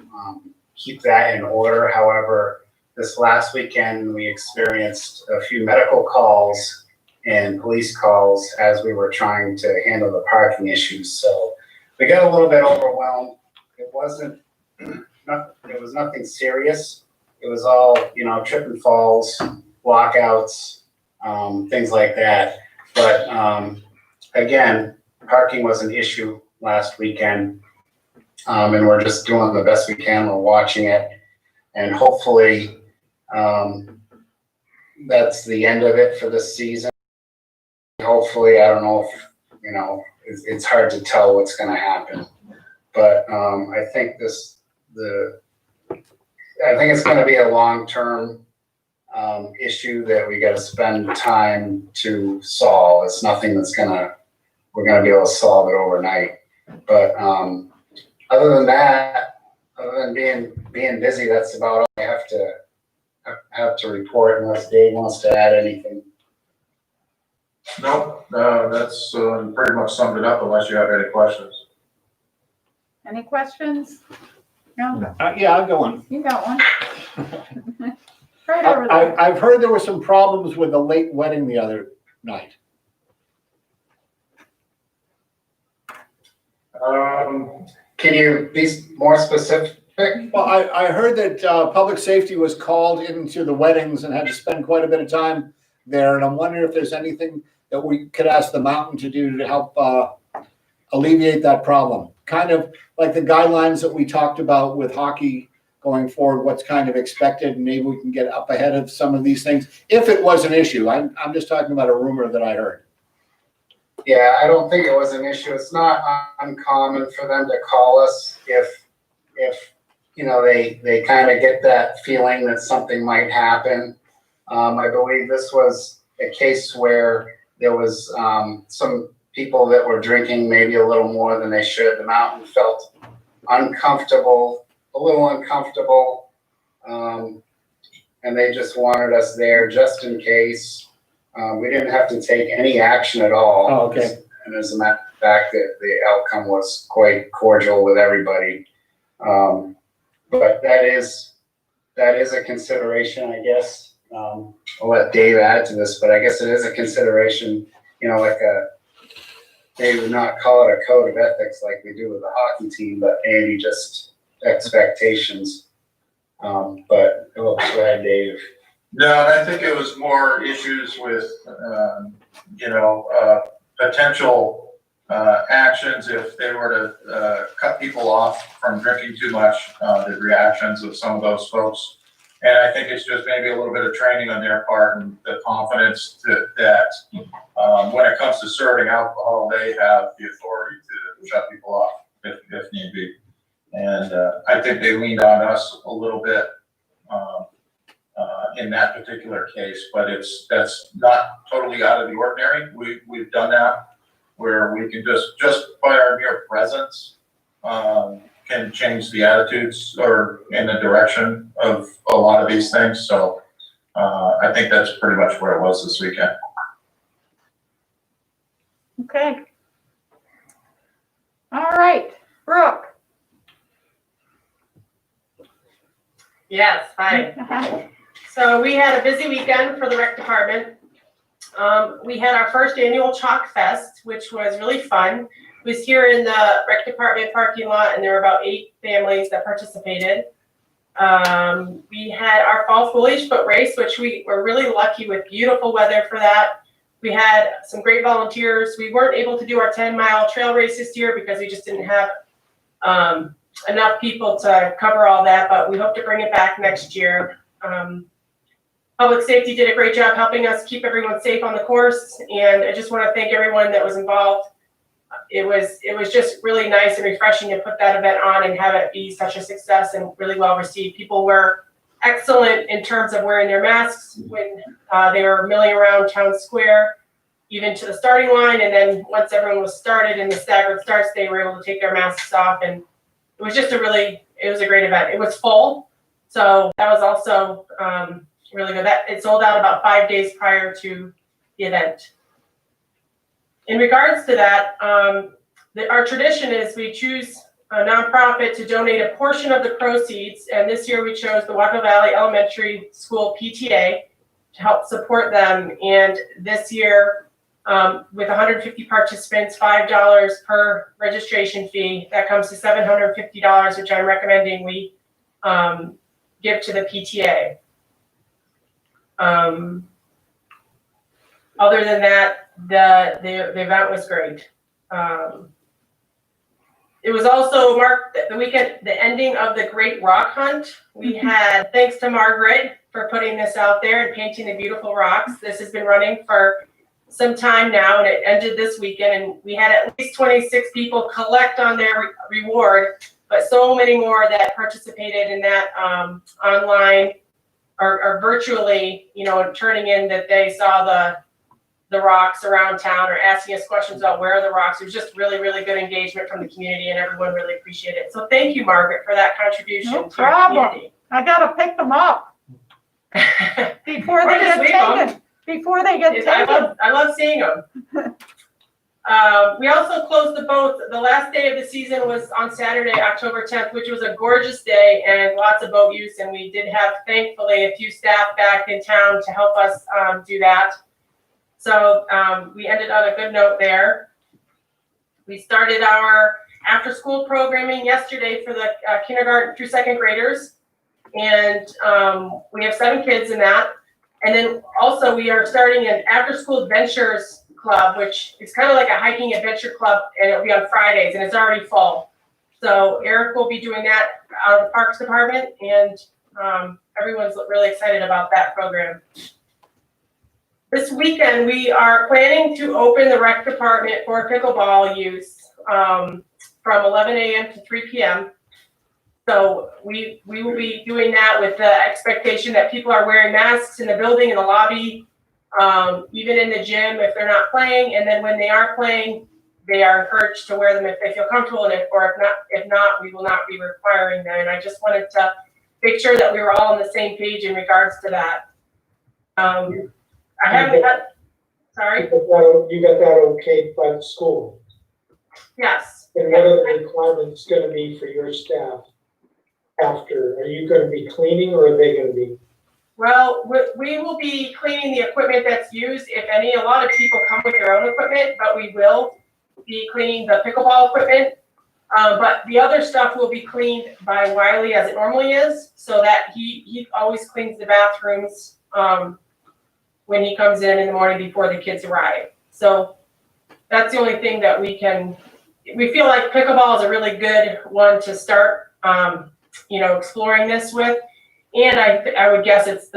keep that in order. However, this last weekend we experienced a few medical calls and police calls as we were trying to handle the parking issues. So we got a little bit overwhelmed. It was nothing serious. It was all, trip and falls, walkouts, things like that. But, again, parking was an issue last weekend. And we're just doing the best we can. We're watching it, and hopefully, that's the end of it for this season. Hopefully, I don't know if, it's hard to tell what's gonna happen. But, I think it's gonna be a long-term, issue that we gotta spend time to solve. It's nothing we're gonna be able to solve it overnight. But, other than that, other than being busy, that's about all I have to report, unless Dave wants to add anything. Nope, that's pretty much summed it up unless you have any questions. Any questions? No? Yeah, I'll go on. You got one? Right over there. I've heard there were some problems with the late wedding the other night. Can you be more specific? Well, I heard that public safety was called into the weddings and had to spend quite a bit of time there, and I'm wondering if there's anything that we could ask the mountain to do to help alleviate that problem. Kind of like the guidelines that we talked about with hockey going forward, what's kind of expected, and maybe we can get up ahead of some of these things, if it was an issue. I'm just talking about a rumor that I heard. Yeah, I don't think it was an issue. It's not uncommon for them to call us if they kind of get that feeling that something might happen. I believe this was a case where there was some people that were drinking maybe a little more than they should. The mountain felt a little uncomfortable, and they just wanted us there just in case. We didn't have to take any action at all. Oh, okay. And as a matter of fact, the outcome was quite cordial with everybody. But that is a consideration, I guess. I'll let Dave add to this, but I guess it is a consideration, they would not call it a code of ethics like we do with the hockey team, but maybe just expectations. But go ahead, Dave. No, I think it was more issues with, potential actions if they were to cut people off from drinking too much, the reactions of some of those folks. And I think it's just maybe a little bit of training on their part and the confidence that when it comes to serving alcohol, they have the authority to shut people off if need be. And I think they leaned on us a little bit in that particular case, but that's not totally out of the ordinary. We've done that where we can just by our mere presence can change the attitudes or in the direction of a lot of these things. So I think that's pretty much where it was this weekend. Okay. All right, Brooke. Yes, hi. So we had a busy weekend for the rec department. We had our first annual Chalk Fest, which was really fun. It was here in the rec department parking lot, and there were about 8 families that participated. We had our fall foliage foot race, which we were really lucky with beautiful weather for that. We had some great volunteers. We weren't able to do our 10-mile trail race this year because we just didn't have enough people to cover all that, but we hope to bring it back next year. Public safety did a great job helping us keep everyone safe on the course, and I just want to thank everyone that was involved. It was just really nice and refreshing to put that event on and have it be such a success and really well received. People were excellent in terms of wearing their masks when they were milling around town square, even to the starting line, and then once everyone was started in the staggered starts, they were able to take their masks off, and it was just it was a great event. It was full, so that was also really good. It sold out about 5 days prior to the event. In regards to that, our tradition is we choose a nonprofit to donate a portion of the proceeds, and this year we chose the Waco Valley Elementary School PTA to help support them. And this year, with 150 participants, $5 per registration fee, that comes to $750, which I'm recommending we give to the PTA. other than that, the event was great. It was also marked the weekend, the ending of the Great Rock Hunt. We had, thanks to Margaret for putting this out there and painting the beautiful rocks. This has been running for some time now, and it ended this weekend, and we had at least 26 people collect on their reward, but so many more that participated in that online or virtually, turning in that they saw the rocks around town or asking us questions about where are the rocks. It was just really, really good engagement from the community, and everyone really appreciated it. So thank you, Margaret, for that contribution No to problem. your community. I gotta pick them up before Or they just get leave 'em. taken. Before they get taken. I love seeing them. We also closed the boats. The last day of the season was on Saturday, October 10th, which was a gorgeous day and lots of boat use. And we did have, thankfully, a few staff back in town to help us do that. So we ended on a good note there. We started our after-school programming yesterday for the kindergarten through second graders. And we have 7 kids in that. And then also we are starting an after-school adventures club, which is kind of like a hiking adventure club, and it'll be on Fridays, and it's already full. So Eric will be doing that out of the Parks Department, and everyone's really excited about that program. This weekend, we are planning to open the rec department for pickleball use from 11 a.m. to 3 p.m. So we will be doing that with the expectation that people are wearing masks in the building, in the lobby, even in the gym if they're not playing. And then when they are playing, they are encouraged to wear them if they feel comfortable, and if not, we will not be requiring them. And I just wanted to make sure that we were all on the same page in regards to that. I haven't had, sorry? You got that okayed by the school? Yes. And what are the requirements gonna be for your staff after? Are you gonna be cleaning, or are they gonna be? Well, we will be cleaning the equipment that's used, if any. A lot of people come with their own equipment, but we will be cleaning the pickleball equipment. But the other stuff will be cleaned by Wiley as it normally is, so that he always cleans the bathrooms when he comes in the morning before the kids arrive. So that's the only thing that we feel like pickleball is a really good one to start, exploring this with. And I would guess it's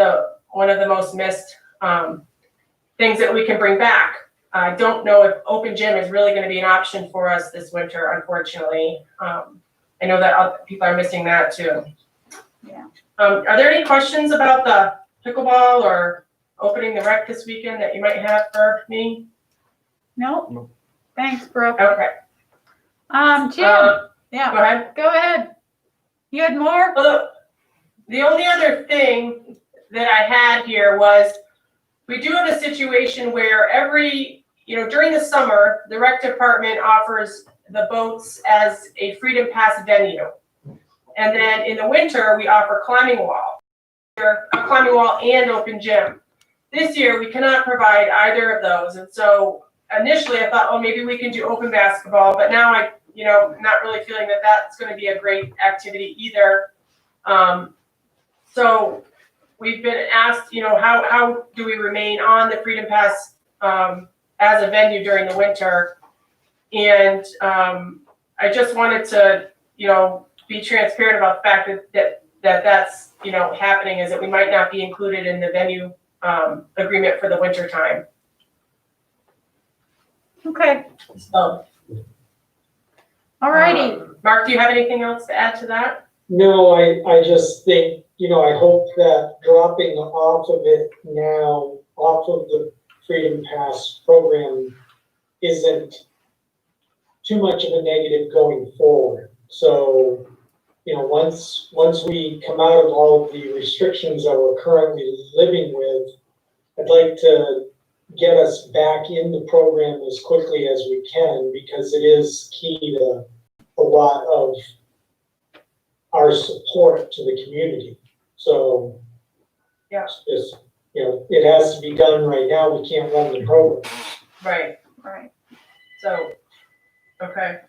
one of the most missed things that we can bring back. I don't know if open gym is really going to be an option for us this winter, unfortunately. I know that other people are missing that too. Yeah. Are there any questions about the pickleball or opening the rec this weekend that you might have for me? No? Thanks, Brooke. Okay. Jim, yeah, Go ahead. go ahead. You had more? Well, the only other thing that I had here was, we do have a situation where during the summer, the rec department offers the boats as a Freedom Pass venue. And then in the winter, we offer climbing wall and open gym. This year, we cannot provide either of those. And so initially I thought, maybe we can do open basketball, but now I'm not really feeling that that's going to be a great activity either. So we've been asked, how do we remain on the Freedom Pass as a venue during the winter? And I just wanted to, be transparent about the fact that's happening, is that we might not be included in the venue agreement for the winter time. Okay, So, all righty. Mark, do you have anything else to add to that? No, I just think, I hope that dropping off of it now, off of the Freedom Pass program, isn't too much of a negative going forward. So, once we come out of all of the restrictions that we're currently living with, I'd like to get us back in the program as quickly as we can, because it is key to a lot of our support to the community. So, Yeah. It has to be done right now. We can't run the program. Right. Right. So, okay.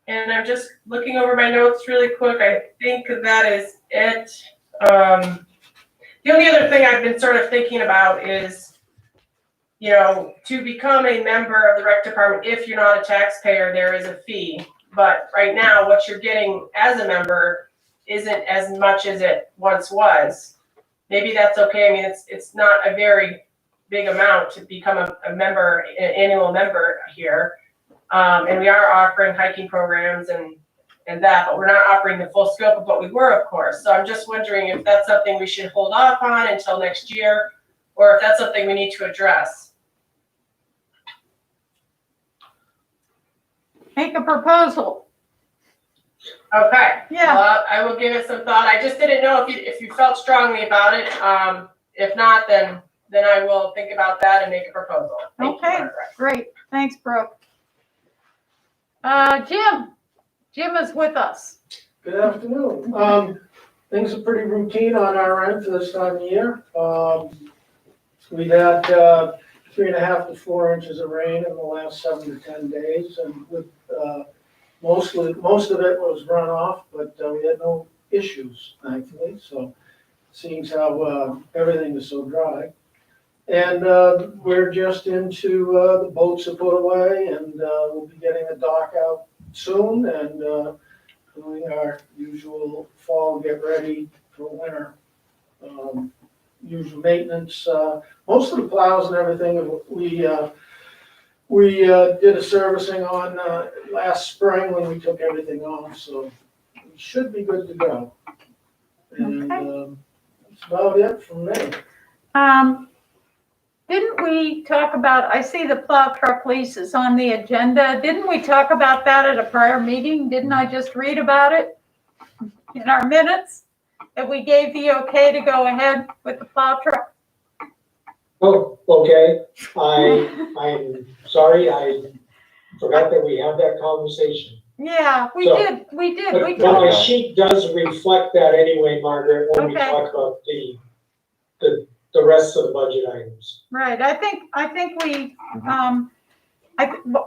And I'm just looking over my notes really quick. I think that is it. The only other thing I've been sort of thinking about is to become a member of the rec department, if you're not a taxpayer, there is a fee. But right now, what you're getting as a member isn't as much as it once was. Maybe that's okay. I mean, it's not a very big amount to become a member, an annual member here. And we are offering hiking programs and that, but we're not offering the full scope of what we were, of course. So I'm just wondering if that's something we should hold off on until next year, or if that's something we need to address. Make a proposal. Okay. Yeah. Well, I will give it some thought. I just didn't know if you felt strongly about it. If not, then I will think about that and make a proposal. Thank you, Okay, Margaret. great. Thanks, Brooke. Jim is with us. Good afternoon. Things are pretty routine on our end for this time of year. We had 3.5 to 4 inches of rain in the last 7 to 10 days, and with most of it was runoff, but we had no issues, thankfully. So, seeing how everything is so dry, and we're just into the boats are put away, and we'll be getting the dock out soon, and doing our usual fall get ready for winter. Usual maintenance. Most of the plows and everything we did a servicing on last spring when we took everything off, so we should be good to go. And that's about it from me. Didn't we talk about, I see the plow truck leases on the agenda. Didn't we talk about that at a prior meeting? Didn't I just read about it in our minutes? That we gave the okay to go ahead with the plow truck? Oh, okay. I'm sorry, I forgot that we had that conversation. Yeah, we So, did. But my sheet does reflect that anyway, Margaret, when we Okay. talk about the rest of the budget items. Right, I think we,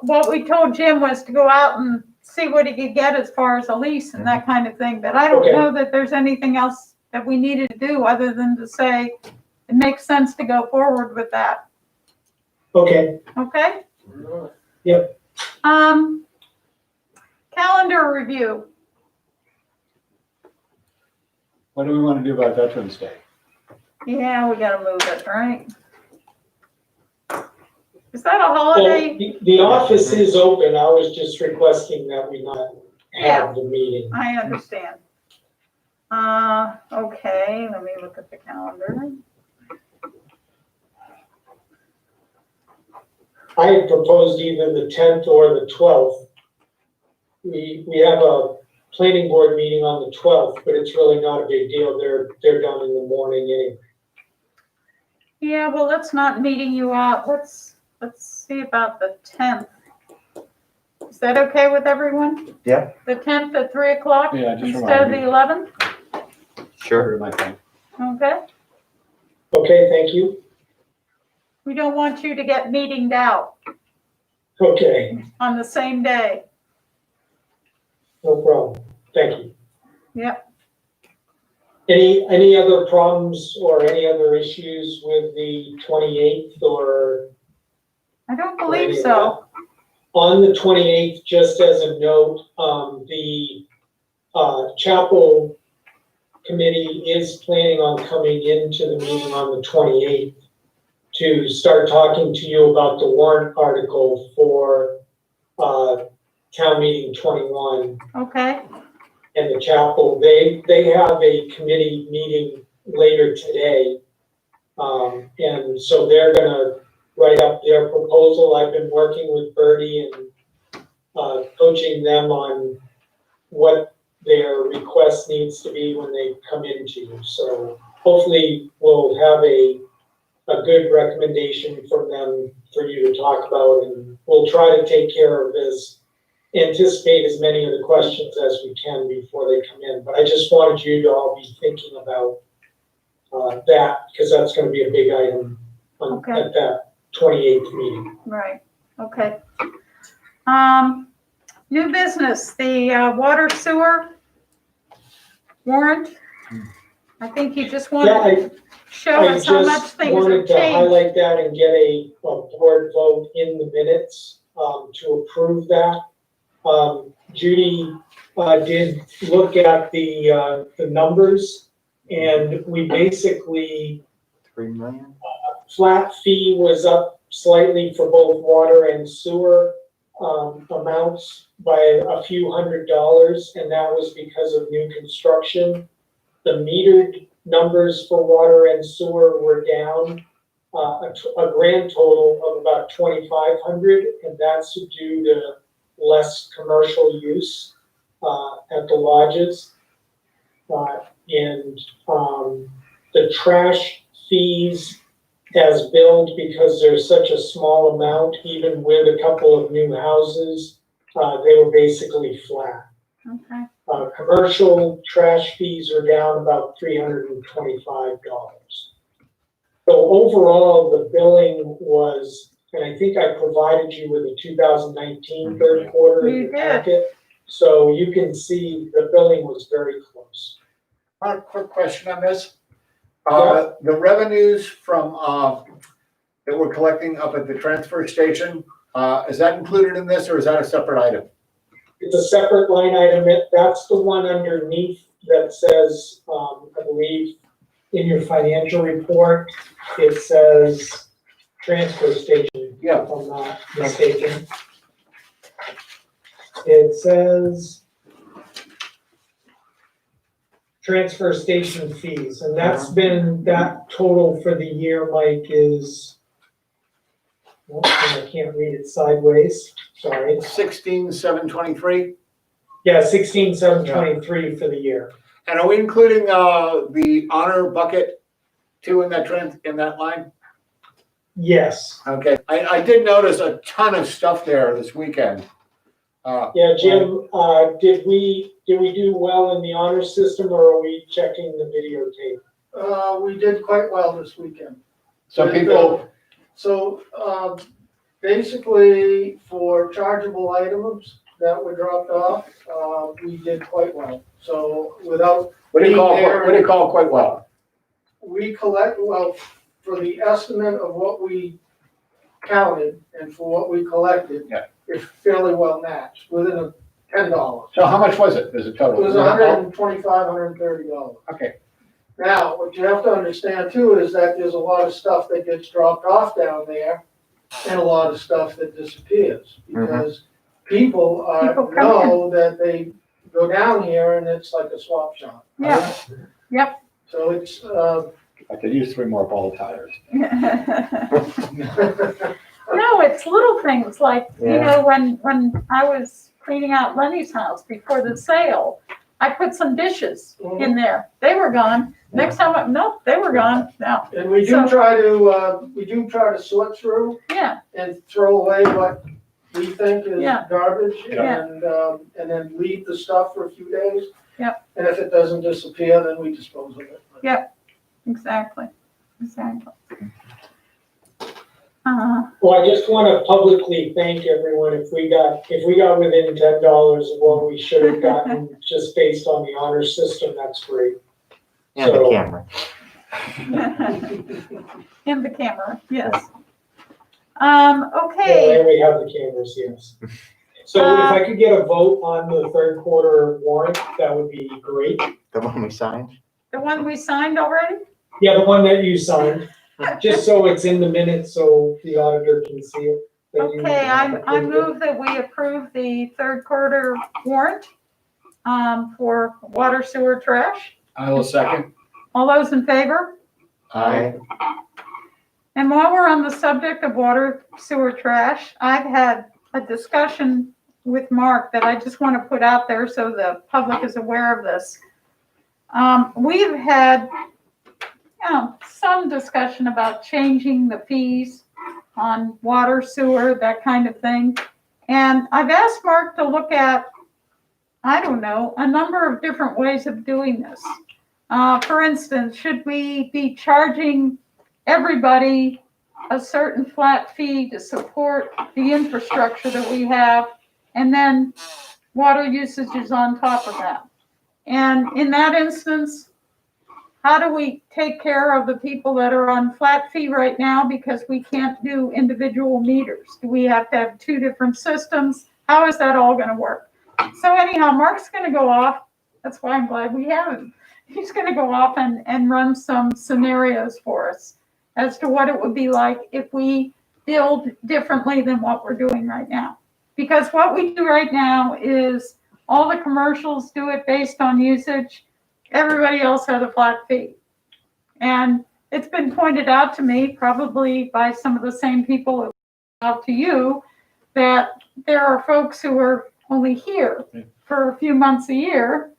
what we told Jim was to go out and see what he could get as far as a lease and that kind of thing, but I don't Okay. know that there's anything else that we needed to do other than to say it makes sense to go forward with that, Okay, okay? Yep. Calendar review. What do we want to do about Veterans Day? Yeah, we gotta move it, right? Is that a well, holiday? the office is open, I was just requesting that we not have the meeting. I understand. Okay, let me look at the calendar. I had proposed either the 10th or the 12th. We have a planning board meeting on the 12th, but it's really not a big deal, they're done in the morning anyway. Yeah, well, let's not meeting you out. Let's see about the 10th. Is that okay with everyone? Yeah. The 10th at 3 o'clock Yeah, just instead of remind the me. 11th? Sure. My thing. Okay. Okay, thank you. We don't want you to get meetinged out Okay, on the same day. no problem, thank you. Yep. Any other problems or any other issues with the 28th or? I don't or believe any of so. that? On the 28th, just as a note, the chapel committee is planning on coming into the meeting on the 28th to start talking to you about the warrant article for town meeting 21. Okay. And the chapel, they have a committee meeting later today. And so they're gonna write up their proposal. I've been working with Bertie and coaching them on what their request needs to be when they come into you. So hopefully we'll have a good recommendation from them for you to talk about, and we'll try to take care of anticipate as many of the questions as we can before they come in. But I just wanted you to all be thinking about that, because that's gonna be a big item Okay. at that 28th meeting. Right. Okay. New business, the water sewer warrant. I think you just Yeah, wanted to show I us how much just things wanted have to changed. highlight that and get a board vote in the minutes, to approve that. Judy, did look at the numbers, and we basically, 3 million? flat fee was up slightly for both water and sewer, amounts by a few $100s, and that was because of new construction. The metered numbers for water and sewer were down, a grand total of about 2,500, and that's due to less commercial use, at the lodges. And, the trash fees as billed, because there's such a small amount, even with a couple of new houses, they were basically flat. Okay, Commercial trash fees are down about $325. So overall, the billing was, and I think I provided you with a 2019 third quarter in You your did. packet. So you can see the billing was very close. A quick question on this. Yeah. The revenues from, that we're collecting up at the transfer station, is that included in this or is that a separate item? It's a separate line item. That's the one underneath that says, I believe, in your financial report, it says transfer station, Yeah. if I'm not mistaken. It says transfer station fees, and that's been, that total for the year, Mike, is, well, I can't read it sideways, sorry. 16,723. Yeah, 16,723 for the year. And are we including, the honor bucket too in that line? Yes. Okay, I did notice a ton of stuff there this weekend. Yeah, Jim, did we do well in the honor system, or are we checking the videotape? We did quite well this weekend. Some people, So, basically, for chargeable items that were dropped off, we did quite well. So without, what do you call quite well? we collect, well, for the estimate of what we counted and for what we collected, Yeah. it's fairly well matched, within a $10. So how much was it as a It total? was $125, $130. Okay, Now, what you have to understand too is that there's a lot of stuff that gets dropped off down there and a lot of stuff that disappears because people People come know that they go down here and it's like a swap shop. yeah, yep. So it's, I could use 3 more ball tires. No, it's little things like, you know, when I was cleaning out Lenny's house before the sale, I put some dishes in there. They were gone. Next time, nope, they were gone. No, and we do So- try to sort through yeah, and throw away what we think is Yeah. garbage Yeah. and then leave the stuff for a few days. Yeah. And if it doesn't disappear, then we dispose of it. exactly. Well, I just want to publicly thank everyone if we got within $10 of what we should have gotten just based on the honor system, that's great. And the So- camera. In the camera, yes. Yeah, Okay, and we have the cameras, yes. So if I could get a vote on the third quarter warrant, that would be great. The one we signed? the one we signed already? Yeah, the one that you signed, just so it's in the minutes so the auditor can see it. that you- Okay, I move that we approve the third quarter warrant for water, sewer, trash. I will second. All those in favor? Aye. And while we're on the subject of water, sewer, trash, I've had a discussion with Mark that I just want to put out there so the public is aware of this. We've had, some discussion about changing the fees on water, sewer, that kind of thing. And I've asked Mark to look at, I don't know, a number of different ways of doing this. For instance, should we be charging everybody a certain flat fee to support the infrastructure that we have, and then water usage is on top of that? And in that instance, how do we take care of the people that are on flat fee right now because we can't do individual meters? Do we have to have two different systems? How is that all gonna work? So anyhow, Mark's gonna go off. That's why I'm glad we have him. He's gonna go off and run some scenarios for us as to what it would be like if we build differently than what we're doing right now. Because what we do right now is all the commercials do it based on usage. Everybody else has a flat fee. And it's been pointed out to me, probably by some of the same people out to you, that there are folks who are only here for a few months a year.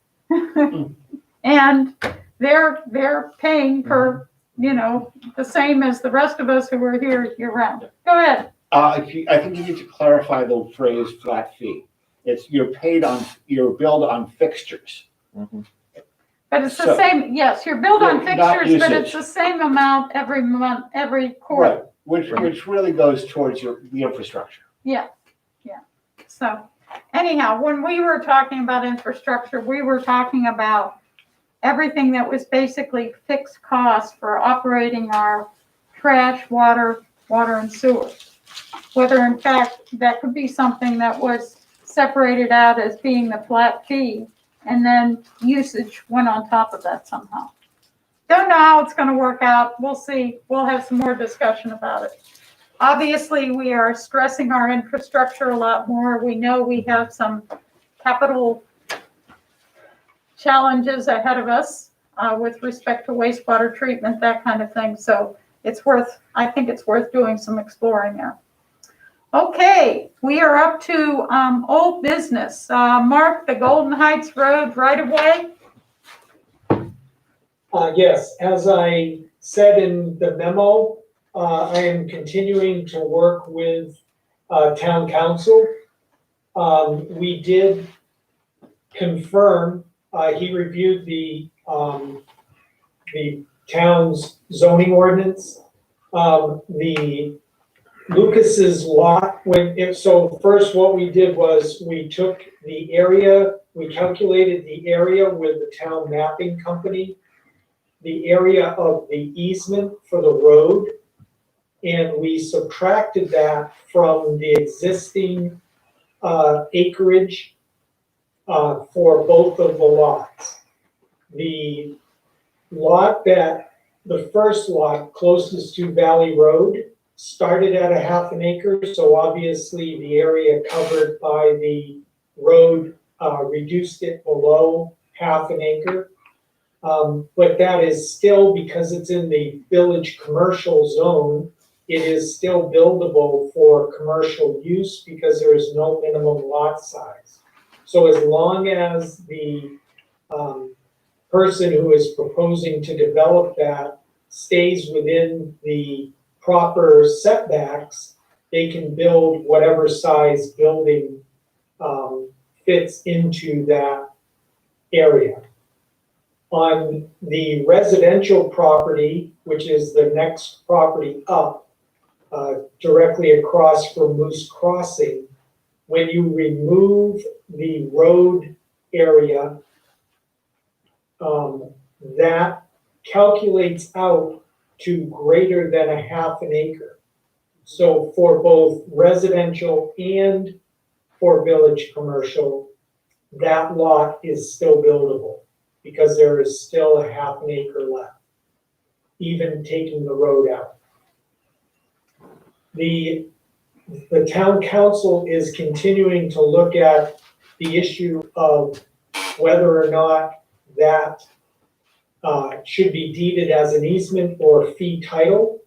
And they're paying for, the same as the rest of us who are here year round. Go ahead. I think you need to clarify the phrase flat fee. You're billed on fixtures. Mhm. But it's the same, yes, you're billed on Not fixtures, but it's usage. the same amount every month, every quarter. Right, which really goes towards the infrastructure. Yeah. So anyhow, when we were talking about infrastructure, we were talking about everything that was basically fixed costs for operating our trash, water and sewer. Whether in fact that could be something that was separated out as being the flat fee and then usage went on top of that somehow. Don't know how it's going to work out. We'll see. We'll have some more discussion about it. Obviously, we are stressing our infrastructure a lot more. We know we have some capital challenges ahead of us with respect to wastewater treatment, that kind of thing. So I think it's worth doing some exploring there. Okay, we are up to old business. Mark, the Golden Heights Road right of way. Yes, as I said in the memo, I am continuing to work with town council. We did confirm, he reviewed the town's zoning ordinance. The Lucas's lot, so first what we did was we took the area, we calculated the area with the town mapping company, the area of the easement for the road, and we subtracted that from the existing acreage for both of the lots. The first lot closest to Valley Road started at 1/2 acre, so obviously the area covered by the road reduced it below 1/2 acre. But that is still, because it's in the village commercial zone, it is still buildable for commercial use because there is no minimum lot size. So as long as the person who is proposing to develop that stays within the proper setbacks, they can build whatever size building fits into that area. On the residential property, which is the next property up, directly across from Moose Crossing, when you remove the road area, that calculates out to greater than 1/2 acre. So for both residential and for village commercial, that lot is still buildable because there is still 1/2 acre left, even taking the road out. The town council is continuing to look at the issue of whether or not that should be deeded as an easement or fee title.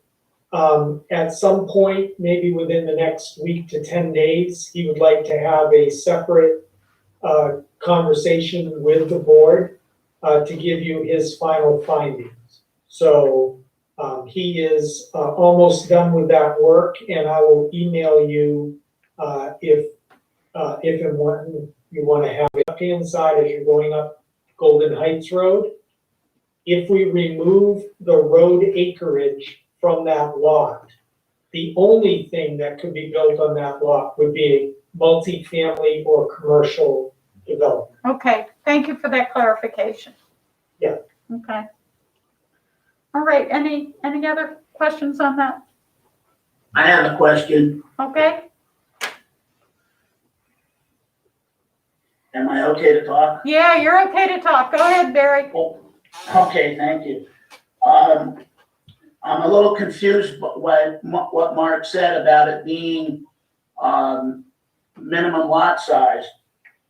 At some point, maybe within the next week to 10 days, he would like to have a separate conversation with the board to give you his final findings. So he is almost done with that work, and I will email you if and when you want to have it. Left-hand side as you're going up Golden Heights Road. If we remove the road acreage from that lot, the only thing that could be built on that lot would be a multifamily or commercial development. Okay, thank you for that clarification. Yeah. Okay. All right, any other questions on that? I have a question. Okay, Am I okay to talk? yeah, you're okay to talk. Go ahead, Barry. Okay, thank you. I'm a little confused by what Mark said about it being, minimum lot size.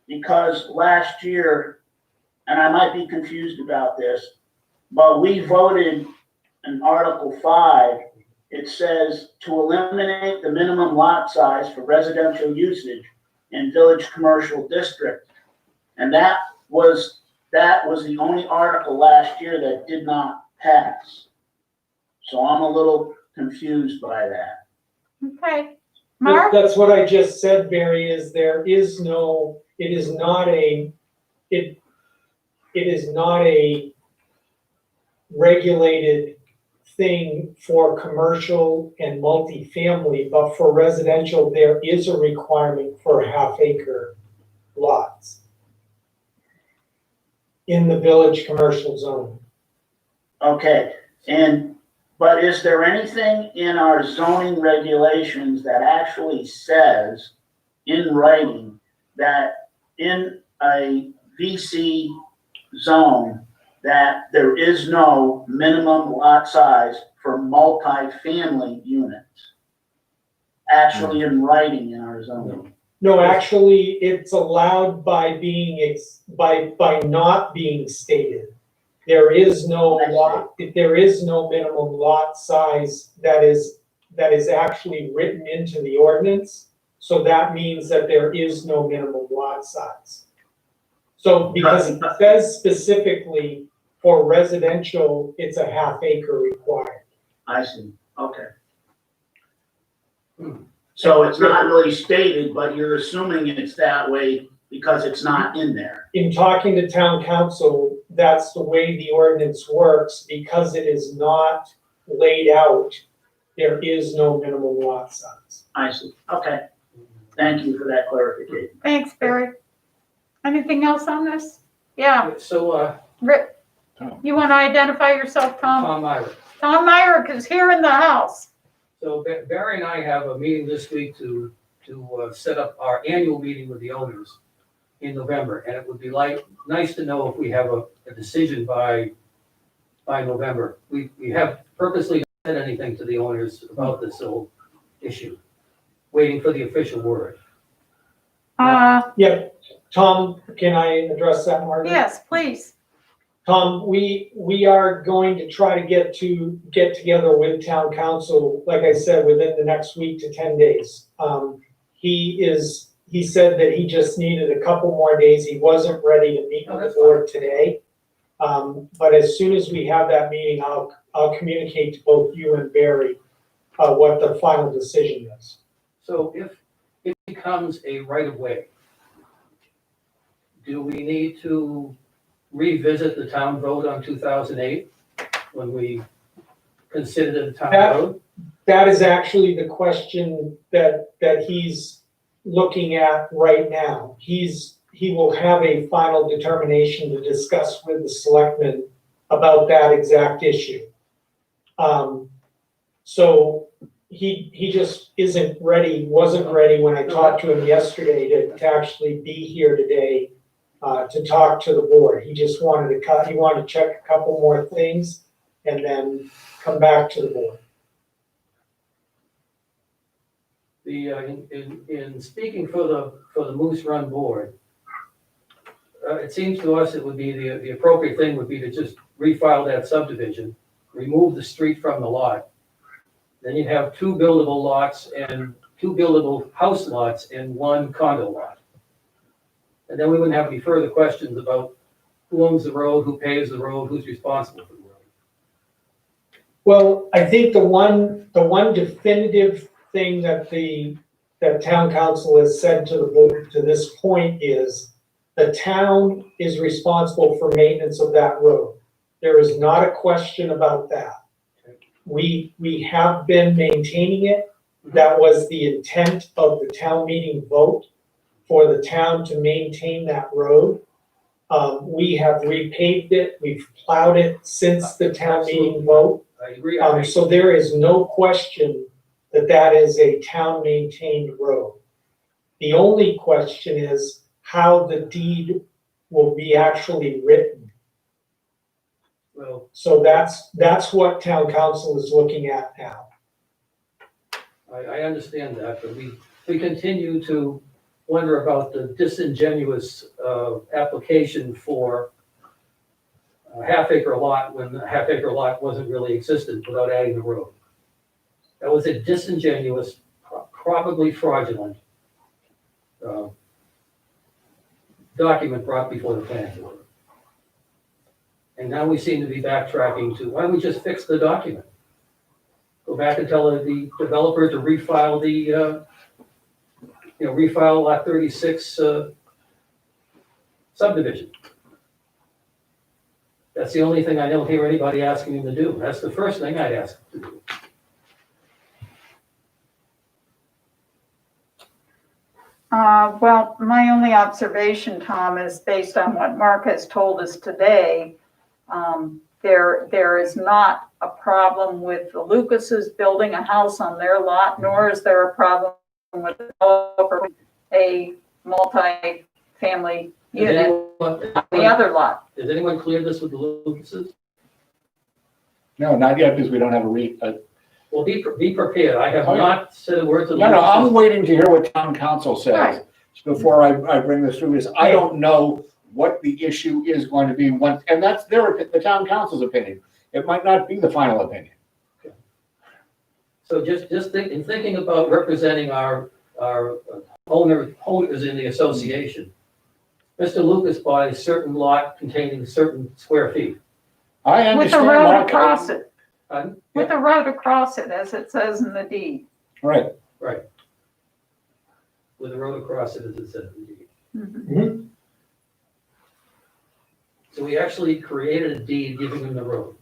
Because last year, and I might be confused about this, but we voted in Article 5, it says to eliminate the minimum lot size for residential usage in village commercial district. And that was the only article last year that did not pass. So I'm a little confused by that. Okay. Mark? That's what I just said, Barry, is there is no, it is not a regulated thing for commercial and multifamily, but for residential, there is a requirement for half-acre lots in the village commercial zone. Okay, but is there anything in our zoning regulations that actually says in writing that in a VC zone that there is no minimum lot size for multifamily units? Actually in writing in our zoning. No, actually, it's allowed by by not being stated. There is no lot, there is no minimum lot size that is actually written into the ordinance. So that means that there is no minimum lot size. So because it says specifically for residential, it's a half-acre required. I see, okay. So it's not really stated, but you're assuming it's that way because it's not in there. In talking to town council, that's the way the ordinance works, because it is not laid out, there is no minimum lot size. I see, okay. Thank you for that clarification. Thanks, Barry. Anything else on this? Yeah, So, Rick, you want to identify yourself, Tom? Tom Myrick. Tom Myrick is here in the house. So Barry and I have a meeting this week to set up our annual meeting with the owners in November. And it would be nice to know if we have a decision by November. We have purposely not said anything to the owners about this whole issue, waiting for the official word. Yeah, Tom, can I address that, Margaret? Yes, please. Tom, we are going to try to get together with town council, like I said, within the next week to 10 days. He said that he just needed a couple more days. He wasn't ready to meet with the board today. But as soon as we have that meeting, I'll communicate to both you and Barry, what the final decision is. So if it becomes a right of way, do we need to revisit the town vote on 2008 when we considered it a town road? That is actually the question that he's looking at right now. He will have a final determination to discuss with the selectmen about that exact issue. So he just wasn't ready when I talked to him yesterday to actually be here today to talk to the board. He just wanted to check a couple more things and then come back to the board. In speaking for the Moose Run board, it seems to us it would be the appropriate thing would be to just refile that subdivision, remove the street from the lot. Then you'd have 2 buildable lots and 2 buildable house lots and 1 condo lot. And then we wouldn't have any further questions about who owns the road, who pays the road, who's responsible for the road. Well, I think the one definitive thing that town council has said to the board to this point is the town is responsible for maintenance of that road. There is not a question about that. We have been maintaining it. That was the intent of the town meeting vote, for the town to maintain that road. We have repaved it, we've plowed it since the town meeting vote. I agree. So there is no question that that is a town-maintained road. The only question is how the deed will be actually written. Well, So that's what town council is looking at now. I understand that, but we continue to wonder about the disingenuous application for a half-acre lot when the half-acre lot wasn't really existent without adding the road. That was a disingenuous, probably fraudulent document brought before the planning board. And now we seem to be backtracking to, why don't we just fix the document? Go back and tell the developer to refile the, refile lot 36 subdivision. That's the only thing I don't hear anybody asking him to do. That's the first thing I'd ask him to do. Well, my only observation, Tom, is based on what Mark has told us today. There is not a problem with the Lucases building a house on their lot, nor is there a problem with a multi-family unit on the other lot. Has anyone cleared this with the Lucases? No, not yet, because we don't have Well, be prepared. I have not said a word to the No, I'm Lucases. waiting to hear what town council says Right. before I bring this through, because I don't know what the issue is going to be once, and that's the town council's opinion. It might not be the final opinion. So just in thinking about representing our owners in the association, Mr. Lucas bought a certain lot containing certain square feet. I With a understand. road Mark. across it, Pardon? with a road across it, as it says in the deed. Right. Right. With a road across it, as it said in the deed. Mhm. So we actually created a deed giving him the road.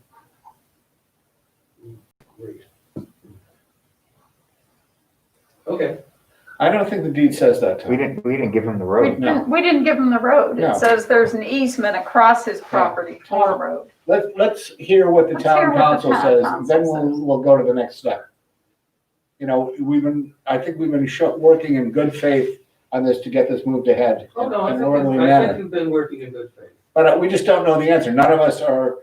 Great. Okay. I don't think the deed says that, Tom. We didn't give him the road. No. We didn't give him the road. No. It says there's an easement across his property for a road. Let's hear what the Let's hear town what the council town says, council then says. we'll go to the next step. I think we've been working in good faith on this to get this moved ahead Oh, no, in I an think orderly I think manner. you've been working in good faith. But we just don't know the answer. None of us are,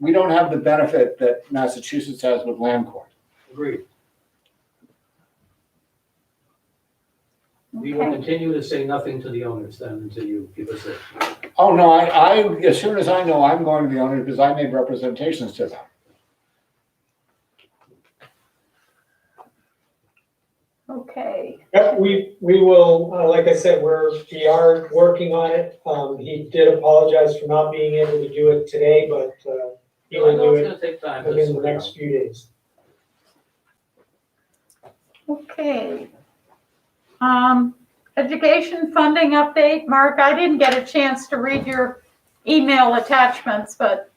we don't have the benefit that Massachusetts has with land court. Agreed. We will Okay. continue to say nothing to the owners then until you give us it. Oh, no, I, as soon as I know, I'm going to the owner because I made representations to them. Okay. Yep, we will, like I said, we are working on it. He did apologize for not being able to do it today, but he I will know do it's it gonna take time. within the next few days. Okay. Education funding update. Mark, I didn't get a chance to read your email attachments, but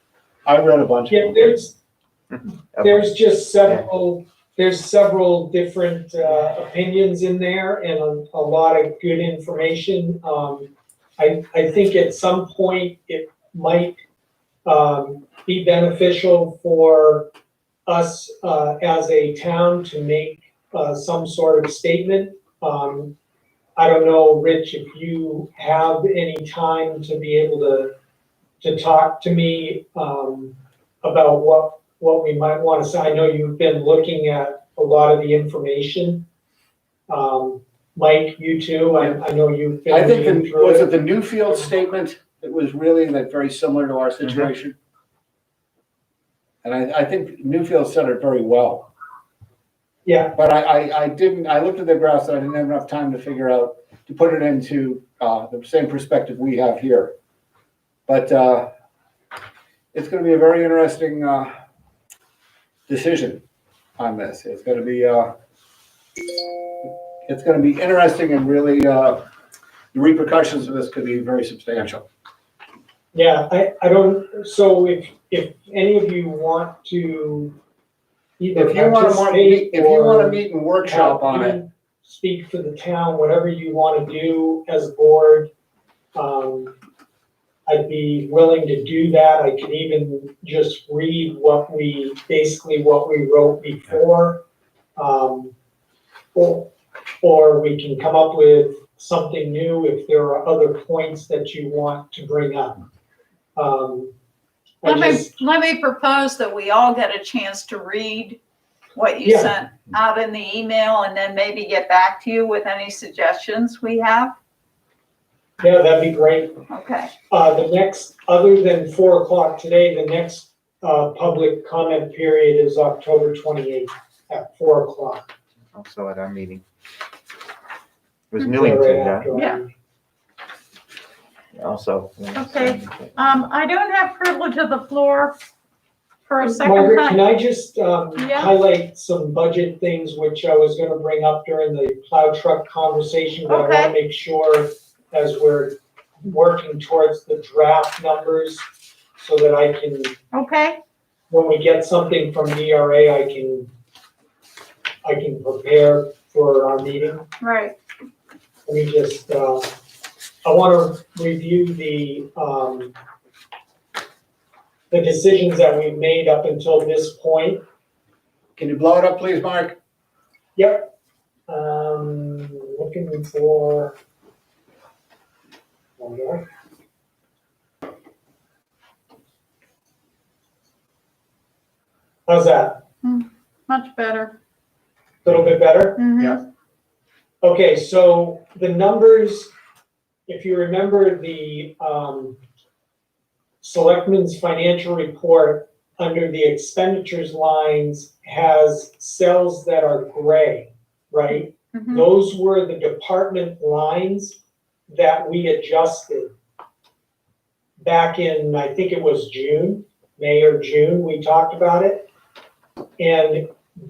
I read a bunch of Yeah, them. there's just several different opinions in there and a lot of good information. I think at some point it might be beneficial for us as a town to make some sort of statement. I don't know, Rich, if you have any time to be able to talk to me about what we might want to say. I know you've been looking at a lot of the information. Mike, you too, I know you've been I think, reading through was it it. the Newfield statement that was really very similar to our situation? And I think Newfield said it very well. Yeah, But I looked at the graphs, and I didn't have enough time to figure out, to put it into the same perspective we have here. But it's gonna be a very interesting decision on this. It's gonna be interesting and really, the repercussions of this could be very substantial. yeah, I don't, so if any of you want to either If you wanna participate or meet and workshop on it, speak for the town, whatever you want to do as a board, I'd be willing to do that. I could even just read basically what we wrote before. Or we can come up with something new if there are other points that you want to bring up. Let me propose that we all get a chance to read what you Yeah. sent out in the email and then maybe get back to you with any suggestions we have. Yeah, that'd be great. Okay. The next, other than 4 o'clock today, the next public comment period is October 28th at 4 o'clock. Also at our meeting. It was Yeah, Newington, right yeah, after our Yeah. meeting. also. Okay. I don't have privilege of the floor for a second Margaret, time. can I just Yeah. highlight some budget things which I was gonna bring up during the plow truck conversation, but I Okay. wanna make sure as we're working towards the draft numbers so that I can, Okay. when we get something from DRA, I can prepare for our meeting. Right. Let me just, I wanna review the decisions that we've made up until this point. Can you blow it up, please, Mark? Yep. Looking for. One more. How's that? Much better. A little bit better? Mhm. Yeah. Okay, so the numbers, if you remember the Selectmen's financial report, under the expenditures lines has cells that are gray, right? Mhm. Those were the department lines that we adjusted back in, I think it was June, May or June, we talked about it. And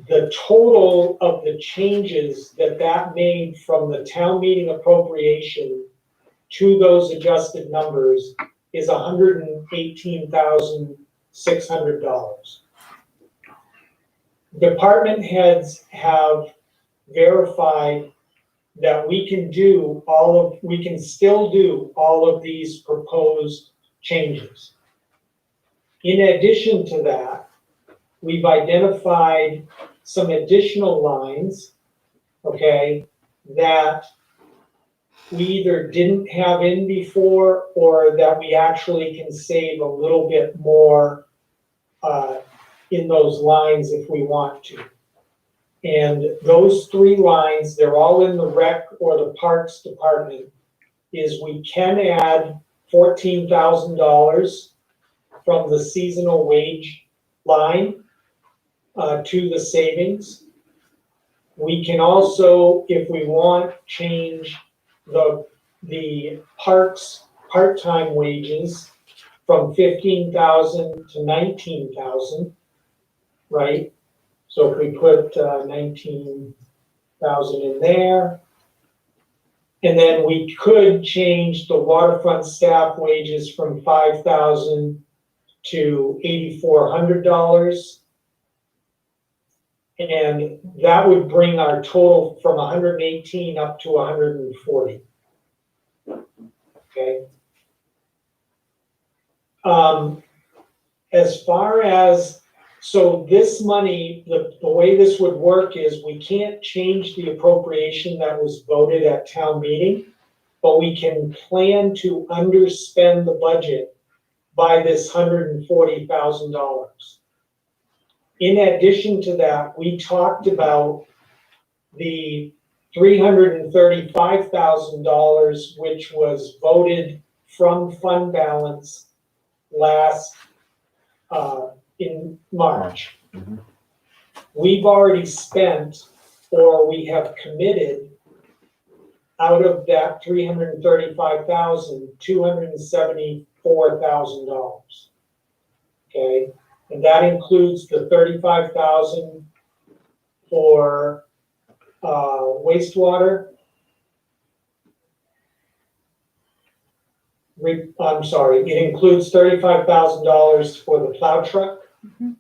the total of the changes that made from the town meeting appropriation to those adjusted numbers is $118,600. Department heads have verified that we can still do all of these proposed changes. In addition to that, we've identified some additional lines, okay, that we either didn't have in before or that we actually can save a little bit more in those lines if we want to. And those 3 lines, they're all in the rec or the parks department, is we can add $14,000 from the seasonal wage line to the savings. We can also, if we want, change the parks part-time wages from 15,000 to 19,000, right? So if we put 19,000 in there, and then we could change the waterfront staff wages from 5,000 to $8,400. And that would bring our total from 118 up to 140. Okay. As far as, so this money, the way this would work is we can't change the appropriation that was voted at town meeting, but we can plan to underspend the budget by this $140,000. In addition to that, we talked about the $335,000, which was voted from fund balance last, in March. Mhm. We've already spent, or we have committed, out of that $335,000, $274,000. Okay, and that includes the $35,000 for wastewater. I'm sorry, it includes $35,000 for the plow truck. Mhm.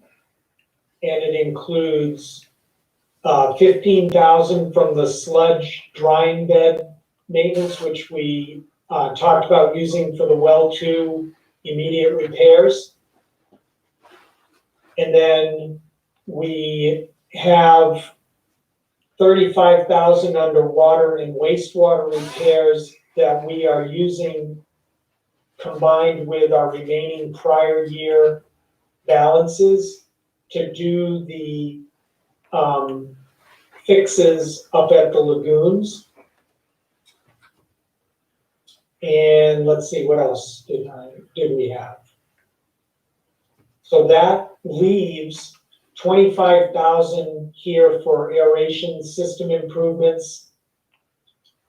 And it includes 15,000 from the sludge drying bed maintenance, which we talked about using for the well 2 immediate repairs. And then we have 35,000 under water and wastewater repairs that we are using combined with our remaining prior year balances to do the fixes up at the lagoons. And let's see, what else did we have? So that leaves 25,000 here for aeration system improvements,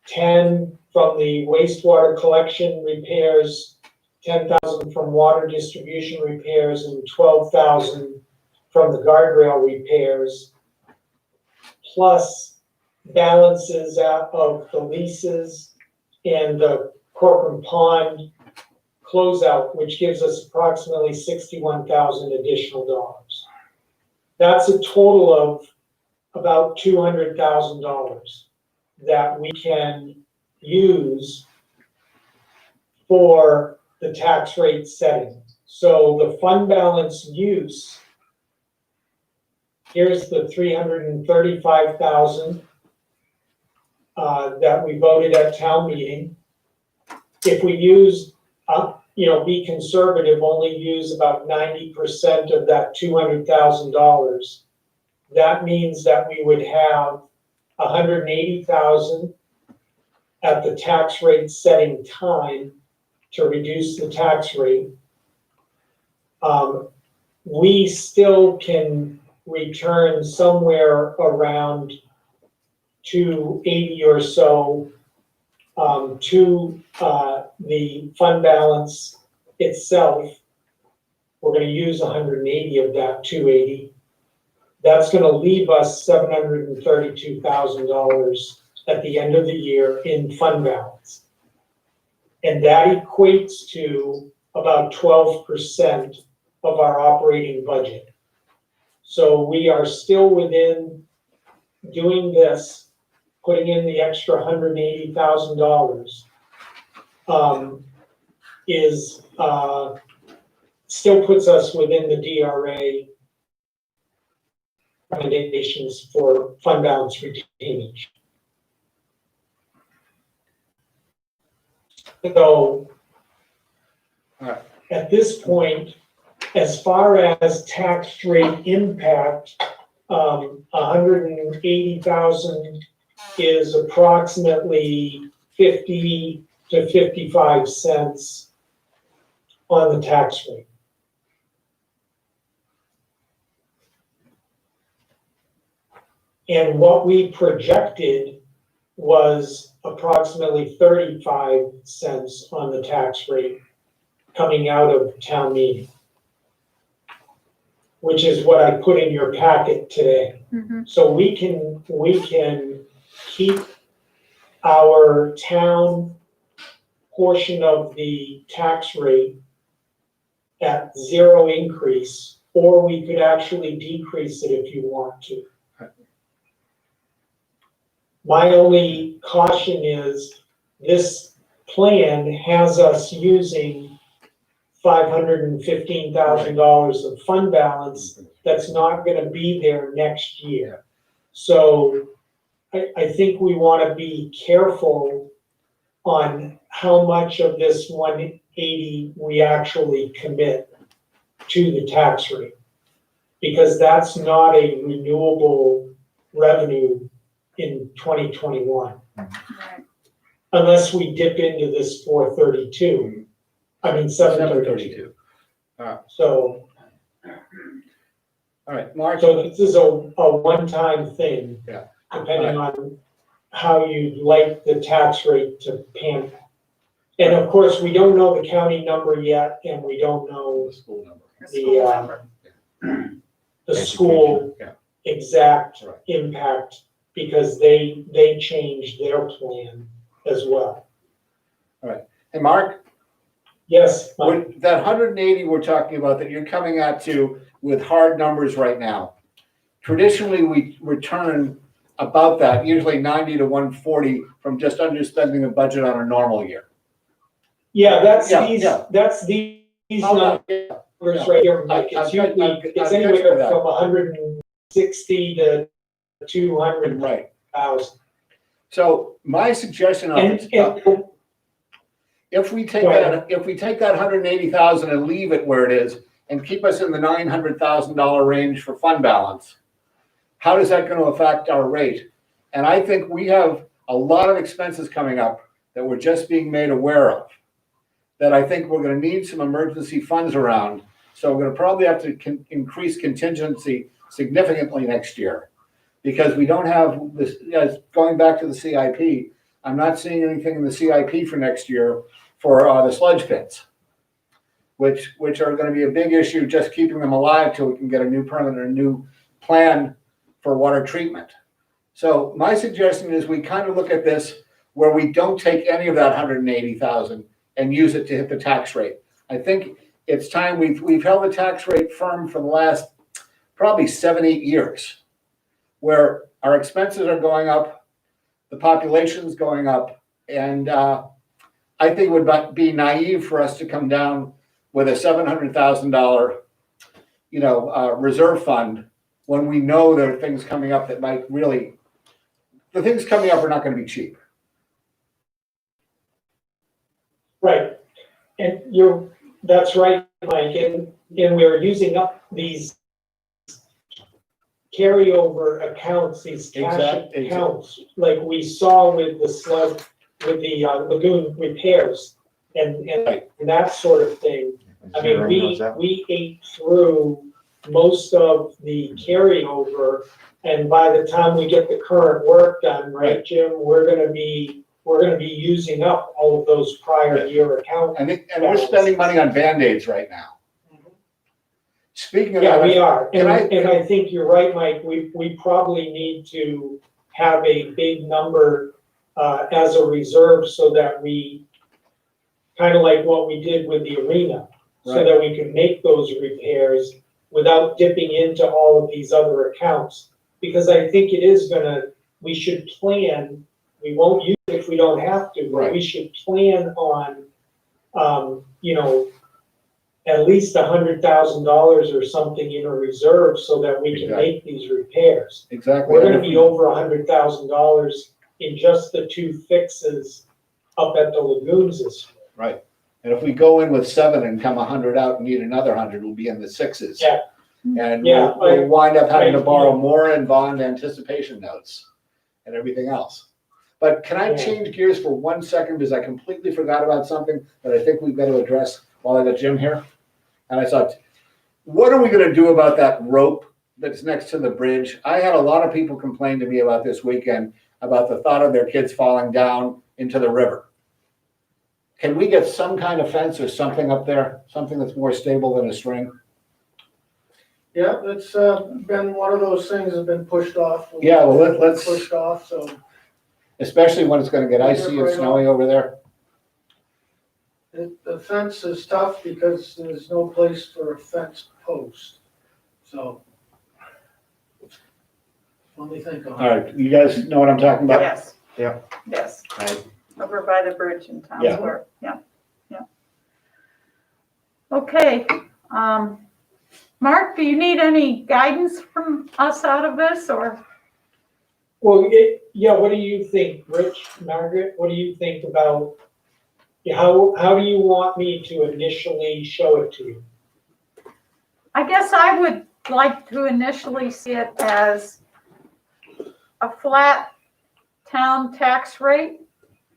10 from the wastewater collection repairs, 10,000 from water distribution repairs, and 12,000 from the guardrail repairs, plus balances out of the leases and the Corcoran Pond closeout, which gives us approximately 61,000 additional dollars. That's a total of about $200,000 that we can use for the tax rate setting. So the fund balance use, here's the 335,000 that we voted at town meeting. If we use, be conservative, only use about 90% of that $200,000, that means that we would have 180,000 at the tax rate setting time to reduce the tax rate. We still can return somewhere around 280 or so to the fund balance itself. We're going to use 180 of that 280. That's going to leave us $732,000 at the end of the year in fund balance. And that equates to about 12% of our operating budget. So we are still within doing this, putting in the extra $180,000 still puts us within the DRA recommendations for fund balance retainage. So at this point, as far as tax rate impact, 180,000 is approximately 50 to 55 cents on the tax rate. And what we projected was approximately 35 cents on the tax rate coming out of town meeting, which is what I put in your packet today. Mm-hmm. So we can keep our town portion of the tax rate at 0 increase, or we could actually decrease it if you want to. My only caution is this plan has us using $515,000 of fund balance that's not going to be there next year. So I think we want to be careful on how much of this 180 we actually commit to the tax rate, because that's not a renewable revenue in 2021. Right. Unless we dip into this 432. I mean, 732. So. All right, Mark. So this is a one-time thing. Yeah. Depending on how you'd like the tax rate to pan. And of course, we don't know the county number yet, and we don't know The school number. the school Yeah. exact Right. impact, because they changed their plan as well. Hey, Mark, Yes, Mike. with that 180 we're talking about that you're coming at to with hard numbers right now, traditionally we return about that, usually 90 to 140 from just underspending the budget on a normal year. Yeah, that's Yeah, these, yeah. that's these Oh, numbers yeah. right here, Mike. I've It's got- usually, I've it's got you for anywhere that. from 160 to 200,000. Right. So my suggestion on And, this, and, if we take Go ahead. that 180,000 and leave it where it is and keep us in the $900,000 range for fund balance, how is that gonna affect our rate? And I think we have a lot of expenses coming up that we're just being made aware of, that I think we're gonna need some emergency funds around. So we're gonna probably have to increase contingency significantly next year. Because we don't have this, as going back to the CIP, I'm not seeing anything in the CIP for next year for the sludge pits, which are gonna be a big issue, just keeping them alive till we can get a new permit or a new plan for water treatment. So my suggestion is we kind of look at this where we don't take any of that 180,000 and use it to hit the tax rate. I think it's time, we've held the tax rate firm for the last probably 7-8 years, where our expenses are going up, the population's going up, and I think it would be naive for us to come down with a $700,000, reserve fund when we know there are things coming up that might really, the things coming up are not gonna be cheap. right, and that's right, Mike, and we're using up these carryover accounts, these cash Exactly. accounts, like we saw with the sludge, with the lagoon repairs and Right. that sort of thing. I mean, Zeroing those out. we ate through most of the carryover, and by the time we get the current work done, right, Jim, we're gonna be using up all of those prior year accounts. And we're spending money on Band-Aids right now. Speaking of Yeah, that, we are, can and I think you're right, Mike, we probably need to have a big number as a reserve so that we, kind of like what we did with the arena, so Right. that we can make those repairs without dipping into all of these other accounts. Because I think it is we should plan, we won't use it if we don't have to, but Right. we should plan on, at least $100,000 or something in a reserve so that we can Exactly. make these repairs. exactly. We're gonna be over $100,000 in just the 2 fixes up at the lagoons this year. Right. And if we go in with 7 and come 100 out and need another 100, we'll be in the 6s. Yeah. And Yeah, we'll wind up having to right, borrow yeah. more and bond anticipation notes and everything else. But can I Yeah. change gears for 1 second, because I completely forgot about something that I think we've got to address while I got Jim here? And I thought, what are we gonna do about that rope that's next to the bridge? I had a lot of people complain to me about this weekend, about the thought of their kids falling down into the river. Can we get some kind of fence or something up there, something that's more stable than a string? Yeah, it's been one of those things that's been pushed off. Yeah, well, let's, Pushed off, so especially when it's gonna get icy and snowy over there. the fence is tough because there's no place for a fence post, so. Let me think on it. All right, you guys know what I'm talking about? Yes. Yeah. Yes, Right. over by the bridge in Town Yeah. Square, yeah. Okay, Mark, do you need any guidance from us out of this, or? Well, what do you think, Rich, Margaret? What do you think about, how do you want me to initially show it to you? I guess I would like to initially see it as a flat town tax rate,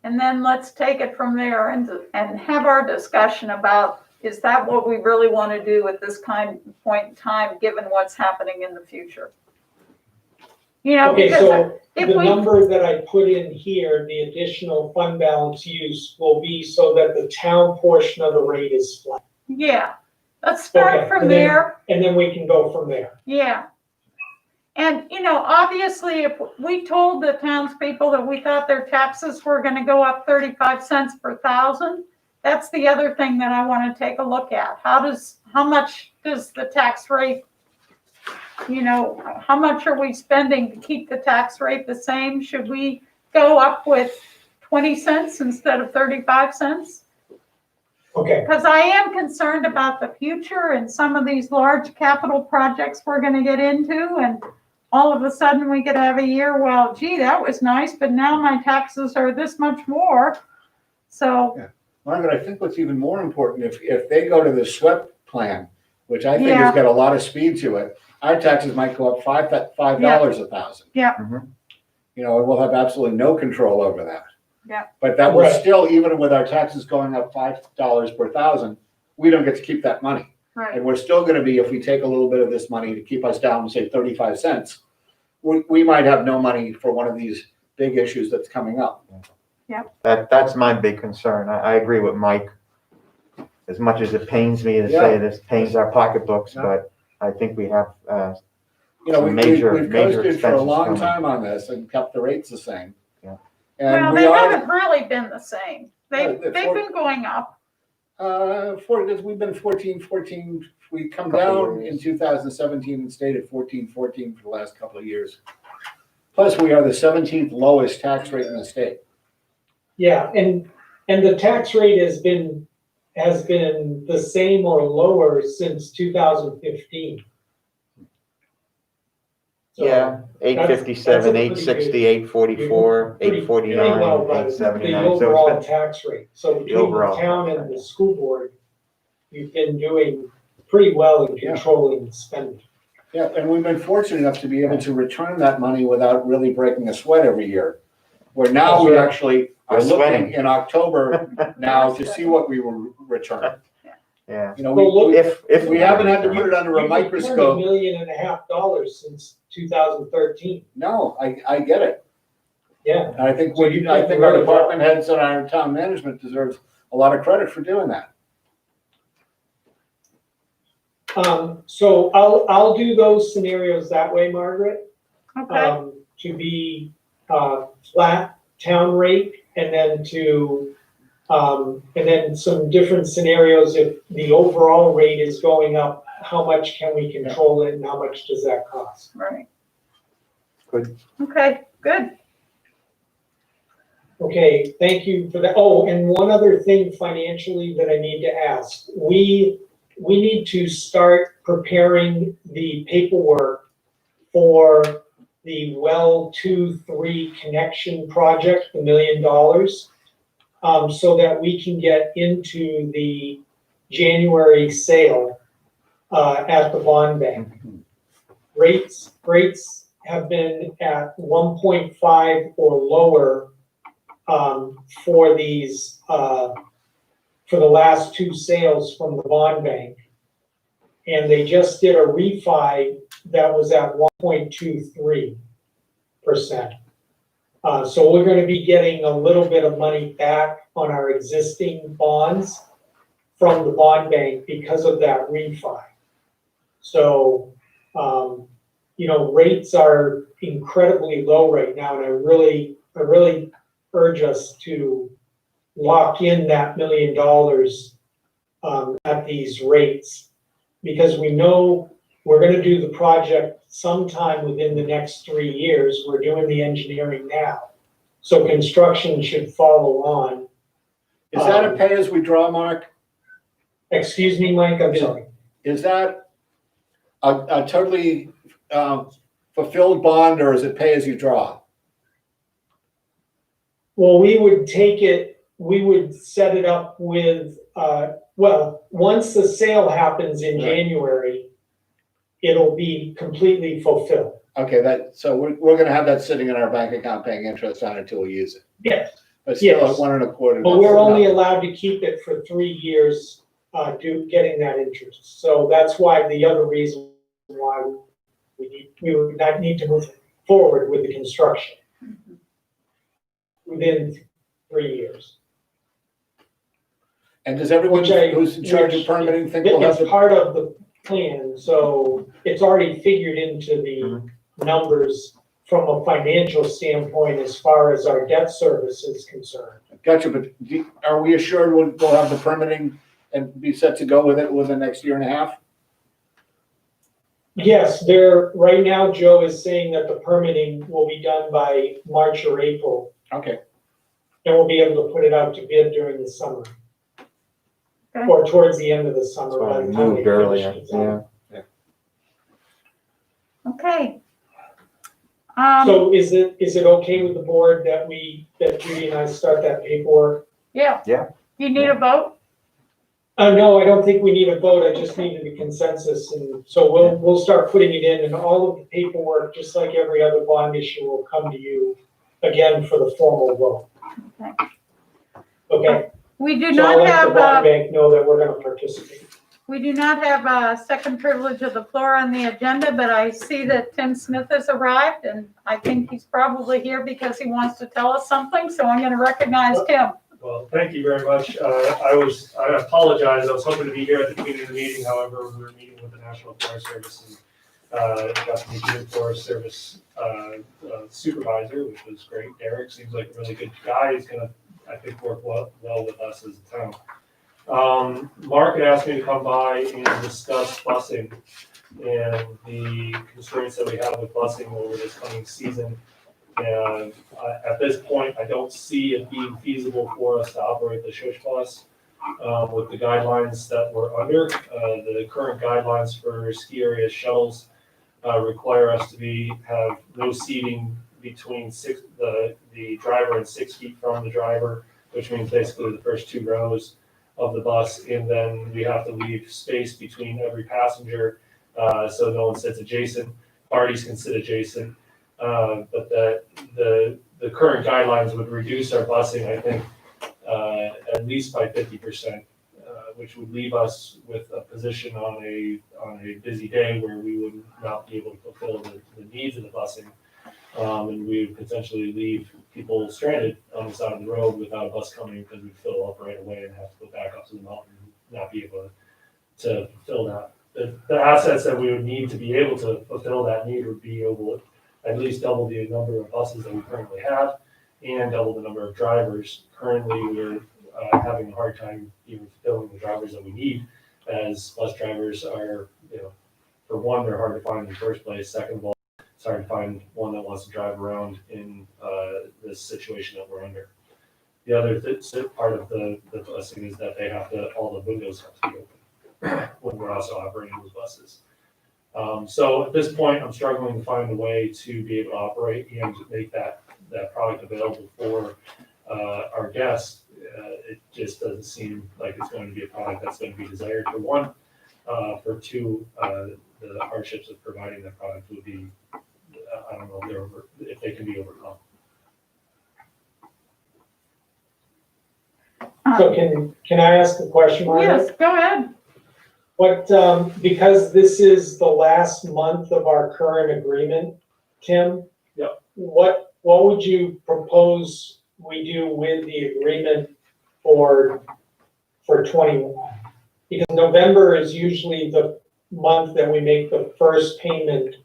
and then let's take it from there and have our discussion about, is that what we really want to do at this point in time, given what's happening in the future? Okay, because so if the we, number that I put in here, the additional fund balance use will be so that the town portion of the rate is flat. yeah, let's start Okay, from and then- there. And then we can go from there. Yeah. And, obviously, if we told the townspeople that we thought their taxes were gonna go up 35 cents per thousand, that's the other thing that I wanna take a look at. How much does the tax rate, how much are we spending to keep the tax rate the same? Should we go up with 20 cents instead of 35 cents? Okay, Because I am concerned about the future and some of these large capital projects we're gonna get into, and all of a sudden we could have a year, well, gee, that was nice, but now my taxes are this much more. So, Margaret, I think what's even more important, if they go to the SWEP plan, which I think Yeah. has got a lot of speed to it, our taxes might go up $5 a thousand. Yeah. Mhm. You know, and we'll have absolutely no control over that. Yeah. But that will Right. still, even with our taxes going up $5 per thousand, we don't get to keep that money. right, And we're still gonna be, if we take a little bit of this money to keep us down, say 35 cents, we might have no money for one of these big issues that's coming up. That's my big concern. I agree with Mike. As much as it pains me to say this, pains our pocketbooks, Yeah. but I think we have, You know, Some major we've coasted for a expenses long coming. time on this and kept the rates the same. Yeah. And well, we they are, haven't really been the same. Yeah, They've they're been going up. we've been 14, we come Couple down years. in 2017 and stayed at 14 for the last couple of years. Plus, we are the 17th lowest tax rate in the state. yeah, and the tax rate has been the same or lower since 2015. So, yeah, 857, 860, 844, pretty well 849, by the 879. overall So tax rate. So between the overall town tax and rate. the school board, you've been doing pretty well in controlling spending. Yeah, and we've been fortunate enough to be able to return that money without really breaking a sweat every year. Where now we actually are We're looking sweating. in October now to see what we will return. yeah. You know, Well, look, If we haven't had to put it under a You've returned microscope. $1.5 million since 2013. No, I get it. Yeah. And I think So you I did think our really well. department heads and our town management deserves a lot of credit for doing that. So I'll do those scenarios that way, Margaret. Okay, To be, flat town rate and then some different scenarios. If the overall rate is going up, how much can we control it and how much does that cost? right. Good. Okay, good. Okay, thank you for that. Oh, and one other thing financially that I need to ask. We need to start preparing the paperwork for the well 2-3 connection project, the $1 million, so that we can get into the January sale at the bond bank. Rates have been at 1.5 or lower for these, for the last two sales from the bond bank. And they just did a refi that was at 1.23%. So we're gonna be getting a little bit of money back on our existing bonds from the bond bank because of that refi. So, you know, rates are incredibly low right now, and I really urge us to lock in that $1 million at these rates, because we know we're gonna do the project sometime within the next 3 years. We're doing the engineering now. So construction should follow on. Is that a pay-as-we-draw, Mark? Excuse me, Mike, I'm sorry. Is that a totally fulfilled bond, or is it pay-as-you-draw? Well, we would set it up with, once the sale happens in Right. January, it'll be completely fulfilled. Okay, so we're gonna have that sitting in our bank account paying interest on it until we use it. Yes. But still Yes. at 1.25. But we're only allowed to keep it for 3 years, getting that interest. So that's why, the other reason why we would not need to move forward with the construction within 3 years. And does everyone who's in charge of permitting think we'll have It's part of the plan, so it's already figured into the numbers from a financial standpoint as far as our debt service is concerned. Gotcha, but are we assured we'll have the permitting and be set to go with it within the next year and a half? Yes, right now, Joe is saying that the permitting will be done by March or April, Okay, and we'll be able to put it out to bid during the summer. Okay. or towards the end of the summer. That's why by we the time moved they finish earlier, it, so. yeah. Okay. So is it okay with the board that Judy and I start that paperwork? Yeah. Yeah. You need a vote? No, I don't think we need a vote, I just needed a consensus, and so we'll start putting it in, and all of the paperwork, just like every other bond issue, will come to you again for the formal vote. Okay. Okay, We do so I'll not let the have, bond bank know that we're gonna participate. we do not have a second privilege of the floor on the agenda, but I see that Tim Smith has arrived, and I think he's probably here because he wants to tell us something, so I'm gonna recognize Tim. Well, thank you very much. I apologize. I was hoping to be here at the beginning of the meeting. However, we were meeting with the National Forest Service and got to meet the Forest Service supervisor, which was great. Derek seems like a really good guy. He's gonna, I think, work well with us as a town. Mark had asked me to come by and discuss busing and the constraints that we have with busing over this coming season. And at this point, I don't see it being feasible for us to operate the shush bus with the guidelines that we're under. The current guidelines for ski area shuttles require us to have no seating between the driver and 6 feet from the driver, which means basically the first 2 rows of the bus, and then we have to leave space between every passenger so no one sits adjacent. Parties can sit adjacent. But the current guidelines would reduce our busing, I think, at least by 50%, which would leave us with a position on a busy day where we would not be able to fulfill the needs of the busing. And we would potentially leave people stranded on the side of the road without a bus coming because we'd fill up right away and have to go back up to the mountain and not be able to fulfill that. The assets that we would need to be able to fulfill that need would be able to at least double the number of buses that we currently have and double the number of drivers. Currently, we're having a hard time even fulfilling the drivers that we need, as bus drivers are, for one, they're hard to find in the first place. Second of all, it's hard to find one that wants to drive around in this situation that we're under. The other part of the busing is that all the windows have to be open when we're also operating those buses. So at this point, I'm struggling to find a way to be able to operate and make that product available for our guests. It just doesn't seem like it's going to be a product that's going to be desired, for one. For two, the hardships of providing that product would be, I don't know if they can be overcome. So can I ask a question, Margaret? Yes, go ahead. What, because this is the last month of our current agreement, Tim? Yep. What would you propose we do with the agreement for 21? Because November is usually the month that we make the first payment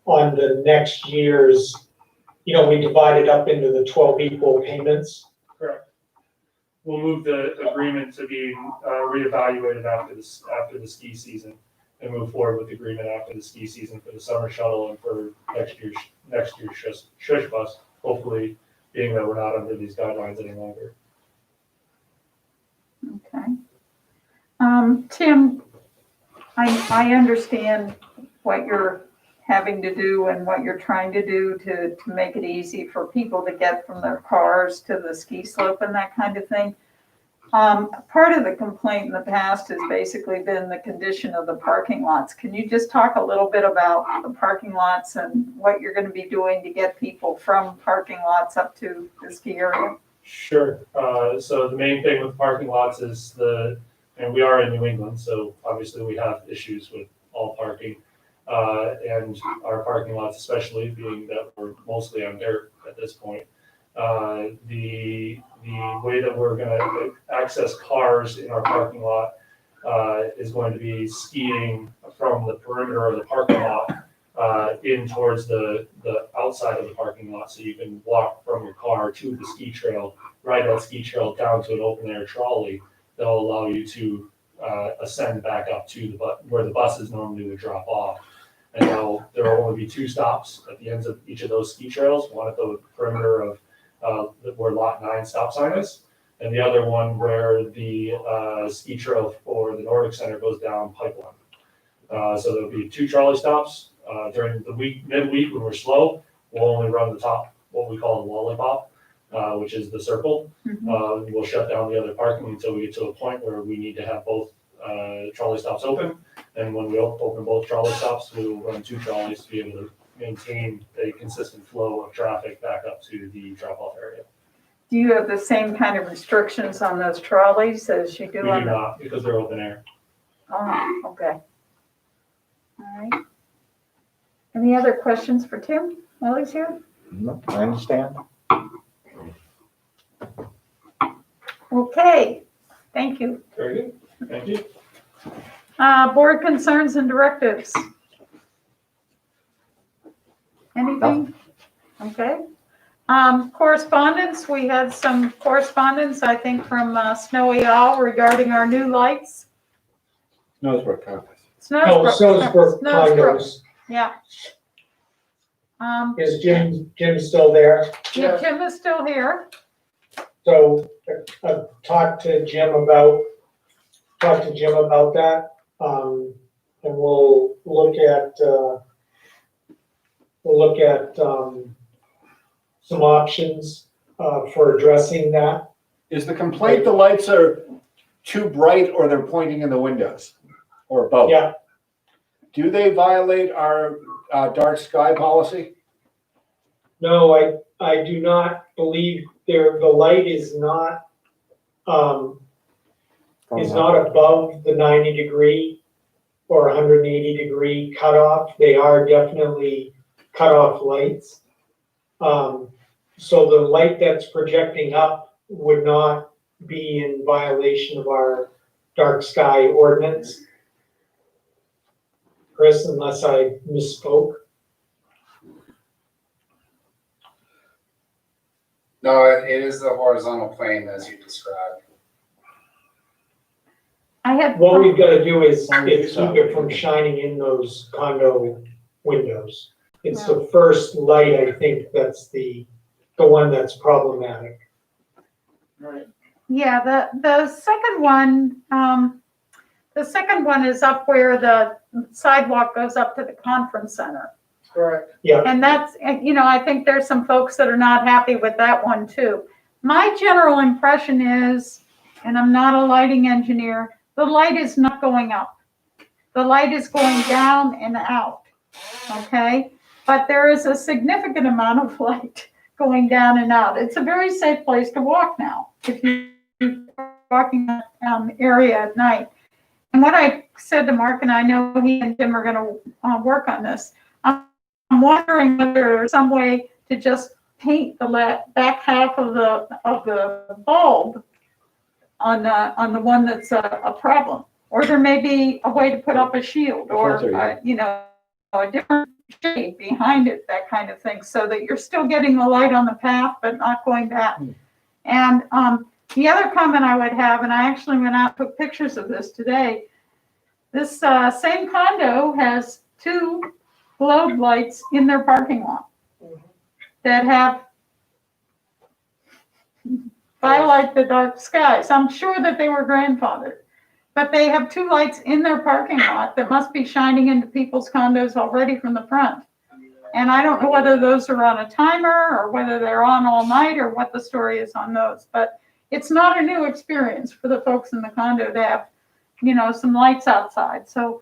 on the next year's, we divide it up into the 12 equal payments. Correct. We'll move the agreement to be reevaluated after the ski season and move forward with the agreement after the ski season for the summer shuttle and for next year's shush bus, hopefully being that we're not under these guidelines any longer. Okay. Tim, I understand what you're having to do and what you're trying to do to make it easy for people to get from their cars to the ski slope and that kind of thing. Part of the complaint in the past has basically been the condition of the parking lots. Can you just talk a little bit about the parking lots and what you're going to be doing to get people from parking lots up to the ski area? Sure. So the main thing with parking lots is and we are in New England, so obviously we have issues with all parking. And our parking lots, especially being that we're mostly on dirt at this point, the way that we're going to access cars in our parking lot is going to be skiing from the perimeter of the parking lot in towards the outside of the parking lot, so you can walk from your car to the ski trail, ride that ski trail down to an open air trolley that'll allow you to ascend back up to where the buses normally would drop off. And now there will only be 2 stops at the ends of each of those ski trails, one at the perimeter of where lot 9 stop sign is, and the other one where the ski trail for the Nordic Center goes down Pipeline. So there'll be 2 trolley stops. During the midweek when we're slow, we'll only run the top, what we call the lollipop, which is the circle. We'll shut down the other parking until we get to a point where we need to have both trolley stops open. And when we open both trolley stops, we will run 2 trolleys to be able to maintain a consistent flow of traffic back up to the drop-off area. Do you have the same kind of restrictions on those trolleys as you do We on do the? not, because they're open air. Oh, okay. All right. Any other questions for Tim while he's here? No, I understand. Okay, thank you. Very good, thank you. Board concerns and directives. Anything? Okay. Correspondence, we had some correspondence, I think, from Snowy Owl regarding our new lights. Snowsbrook Conference. Snowsbrook condos. Yeah. Is Jim still there? Yeah, Tim is still here. So, talk to Jim about that, and we'll look at, some options, for addressing that. Is the complaint the lights are too bright or they're pointing in the windows, or both? Yeah. Do they violate our dark sky policy? No, I do not believe the light is not above the 90-degree or 180-degree cutoff. They are definitely cutoff lights. So the light that's projecting up would not be in violation of our dark sky ordinance. Chris, unless I misspoke. No, it is the horizontal plane as you described. What we've got to do is keep it from shining in those condo windows. It's the first light, I think, that's the one that's problematic. Right. Yeah, the second one is up where the sidewalk goes up to the conference center. Correct. Yeah. And that's, I think there's some folks that are not happy with that one too. My general impression is, and I'm not a lighting engineer, the light is not going up. The light is going down and out, okay? But there is a significant amount of light going down and out. It's a very safe place to walk now if you're walking down the area at night. And what I said to Mark, and I know he and Jim are going to work on this, I'm wondering whether there's some way to just paint the back half of the bulb on the one that's a problem. Or there may be a way to put up a shield or, a different shade behind it, that kind of thing, so that you're still getting the light on the path, but not going back. And the other comment I would have, and I actually went out and took pictures of this today, this same condo has 2 globe lights in their parking lot that have highlight the dark skies. I'm sure that they were grandfathered, but they have 2 lights in their parking lot that must be shining into people's condos already from the front. And I don't know whether those are on a timer or whether they're on all night or what the story is on those, but it's not a new experience for the folks in the condo to have, some lights outside. So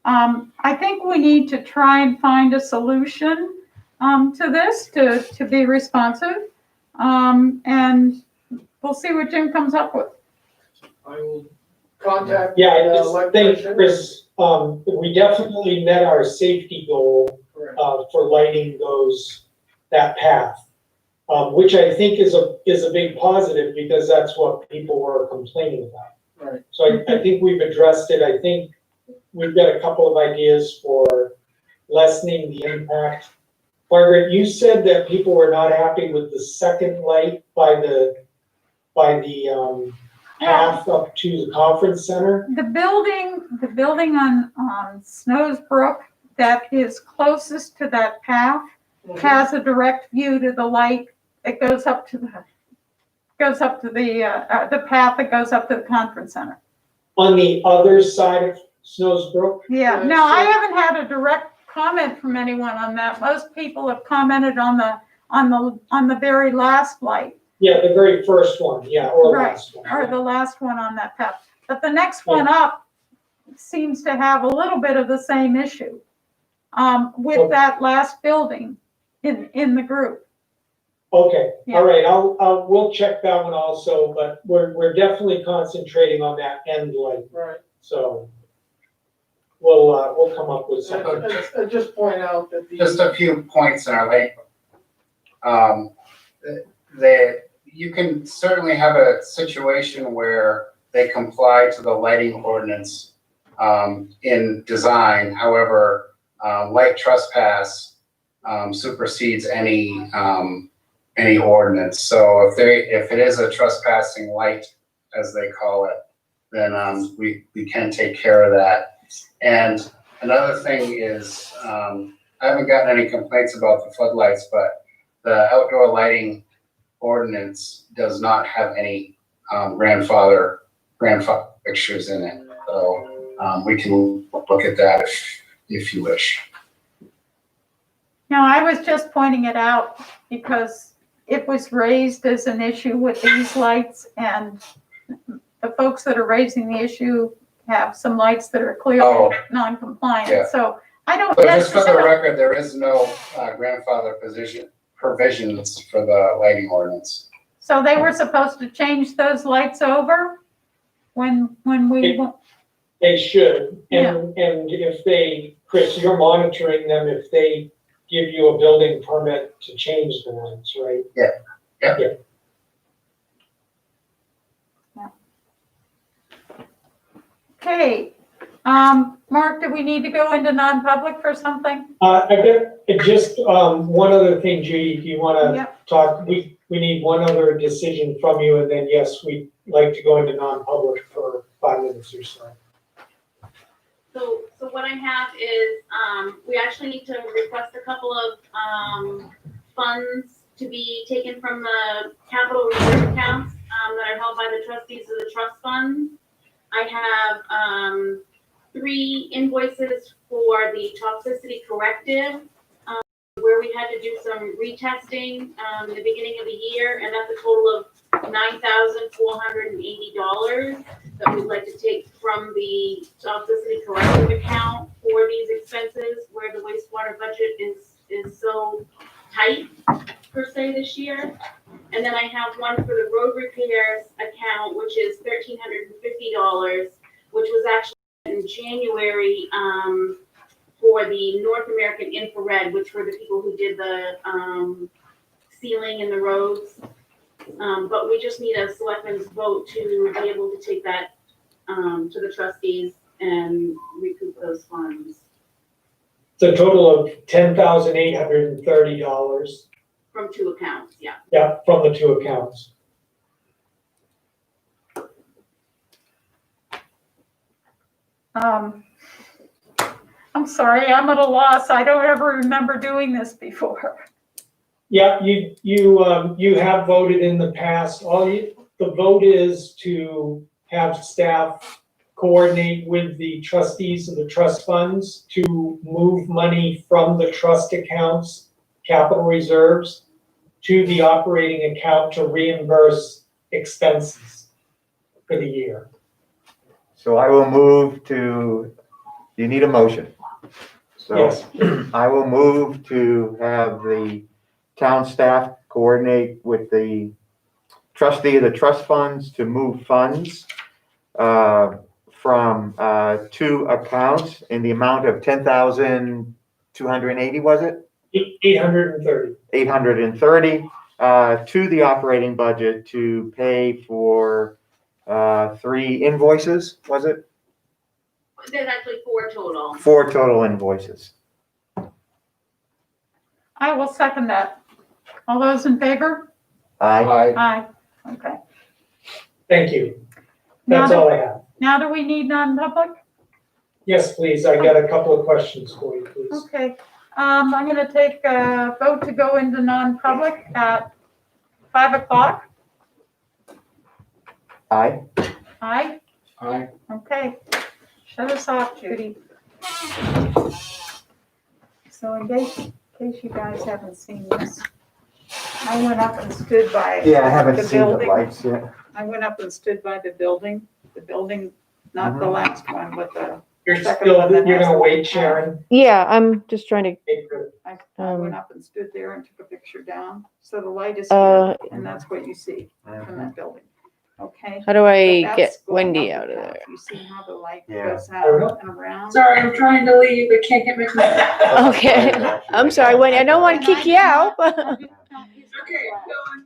I think we need to try and find a solution to this to be responsive. And we'll see what Jim comes up with. I will contact. Yeah, I just think, Chris, we definitely met our safety goal for lighting that path, which I think is a big positive because that's what people were complaining about. Right. So I think we've addressed it. I think we've got a couple of ideas for lessening the impact. Margaret, you said that people were not happy with the second light by the path up to the conference center. The building on Snowsbrook that is closest to that path has a direct view to the light that goes up to goes up to the path that goes up to the conference center. On the other side of Snowsbrook? Yeah, no, I haven't had a direct comment from anyone on that. Most people have commented on the very last light. Yeah, the very first one, yeah, or Right, last one. or the last one on that path. But the next one up seems to have a little bit of the same issue with that last building in the group. Okay, Yeah. all right, we'll check that one also, but we're definitely concentrating on that end light, Right. so we'll come up with something. And just point out that Just a few points in our light. You can certainly have a situation where they comply to the lighting ordinance in design. However, light trespass supersedes any ordinance. So if it is a trespassing light, as they call it, then we can take care of that. And another thing is, I haven't gotten any complaints about the floodlights, but the outdoor lighting ordinance does not have any grandfather fixtures in it. So we can look at that if you wish. No, I was just pointing it out because it was raised as an issue with these lights, and the folks that are raising the issue have some lights that are clearly non-compliant. Yeah. So I don't But just for the necessarily. record, there is no grandfather provisions for the lighting ordinance. So they were supposed to change those lights over when we. They should, and if they, Chris, you're monitoring them, if they give you a building permit to change the lights, right? Yeah. Okay, Mark, do we need to go into non-public for something? I got just one other thing, Judy, if you wanna Yep. talk, we need one other decision from you, and then yes, we'd like to go into non-public for 5 minutes or so. So what I have is, we actually need to request a couple of, funds to be taken from the capital reserve accounts, that are held by the trustees of the trust fund. I have, 3 invoices for the toxicity corrective, where we had to do some retesting, in the beginning of the year, and that's a total of $9,480 that we'd like to take from the toxicity corrective account for these expenses, where the wastewater budget is so tight per se this year. And then I have one for the road repairs account, which is $1,350, which was actually in January, for the North American Infrared, which were the people who did the sealing in the roads. But we just need a selectmen's vote to be able to take that to the trustees and recoup those funds It's a total of $10,830, from 2 accounts, yeah. yeah, from the 2 accounts. I'm sorry, I'm at a loss. I don't ever remember doing this before. Yeah, you have voted in the past. The vote is to have staff coordinate with the trustees of the trust funds to move money from the trust accounts, capital reserves, to the operating account to reimburse expenses for the year. So I will move to, you need a motion. So Yes. I will move to have the town staff coordinate with the trustee of the trust funds to move funds from 2 accounts in the amount of 10,280, was it? 830. 830 to the operating budget to pay for 3 invoices, was it? There's actually 4 total. 4 total invoices. I will second that. All those in favor? Aye. Aye. Okay. Thank you. Now That's all I have. Now do we need non-public? Yes, please. I got a couple of questions for you, please. Okay. I'm gonna take a vote to go into non-public at 5 o'clock. Aye. Aye? Aye. Okay. Shut us off, Judy. So in case you guys haven't seen this, I went up and stood by Yeah, I haven't the seen the building. lights yet. I went up and stood by the building, not the last one, but the You're second still, one that you're has gonna the wait, big Sharon? Yeah, I'm just trying to, I went up and stood there and took a picture down, so the light is Uh, here, and that's what you see from that building, okay? how do I But get that's going Wendy up out of the path. there? You see how the light Yeah. goes I don't know. out and around? Sorry, I'm trying to leave, but can't get my. Okay, I'm sorry, Wendy, I don't want to kick you out, but. Okay,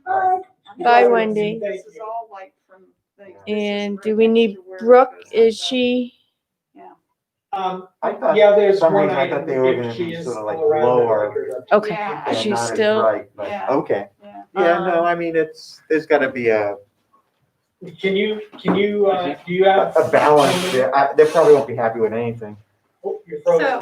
bye. Bye, Wendy. This is all light from the. this is And right do we next need to where it Brooke? goes Is like that. she? I thought, Yeah, for there's some one reason, I item, thought they were if gonna she be is sort of like still around, I'll lower. pick her up. Okay, Yeah, and she's not as still. bright, but, Yeah. okay. Yeah. Yeah, no, I mean, there's gotta be a Can you, do you have? balance there. They probably won't be happy with anything. Oh, you're frozen. So,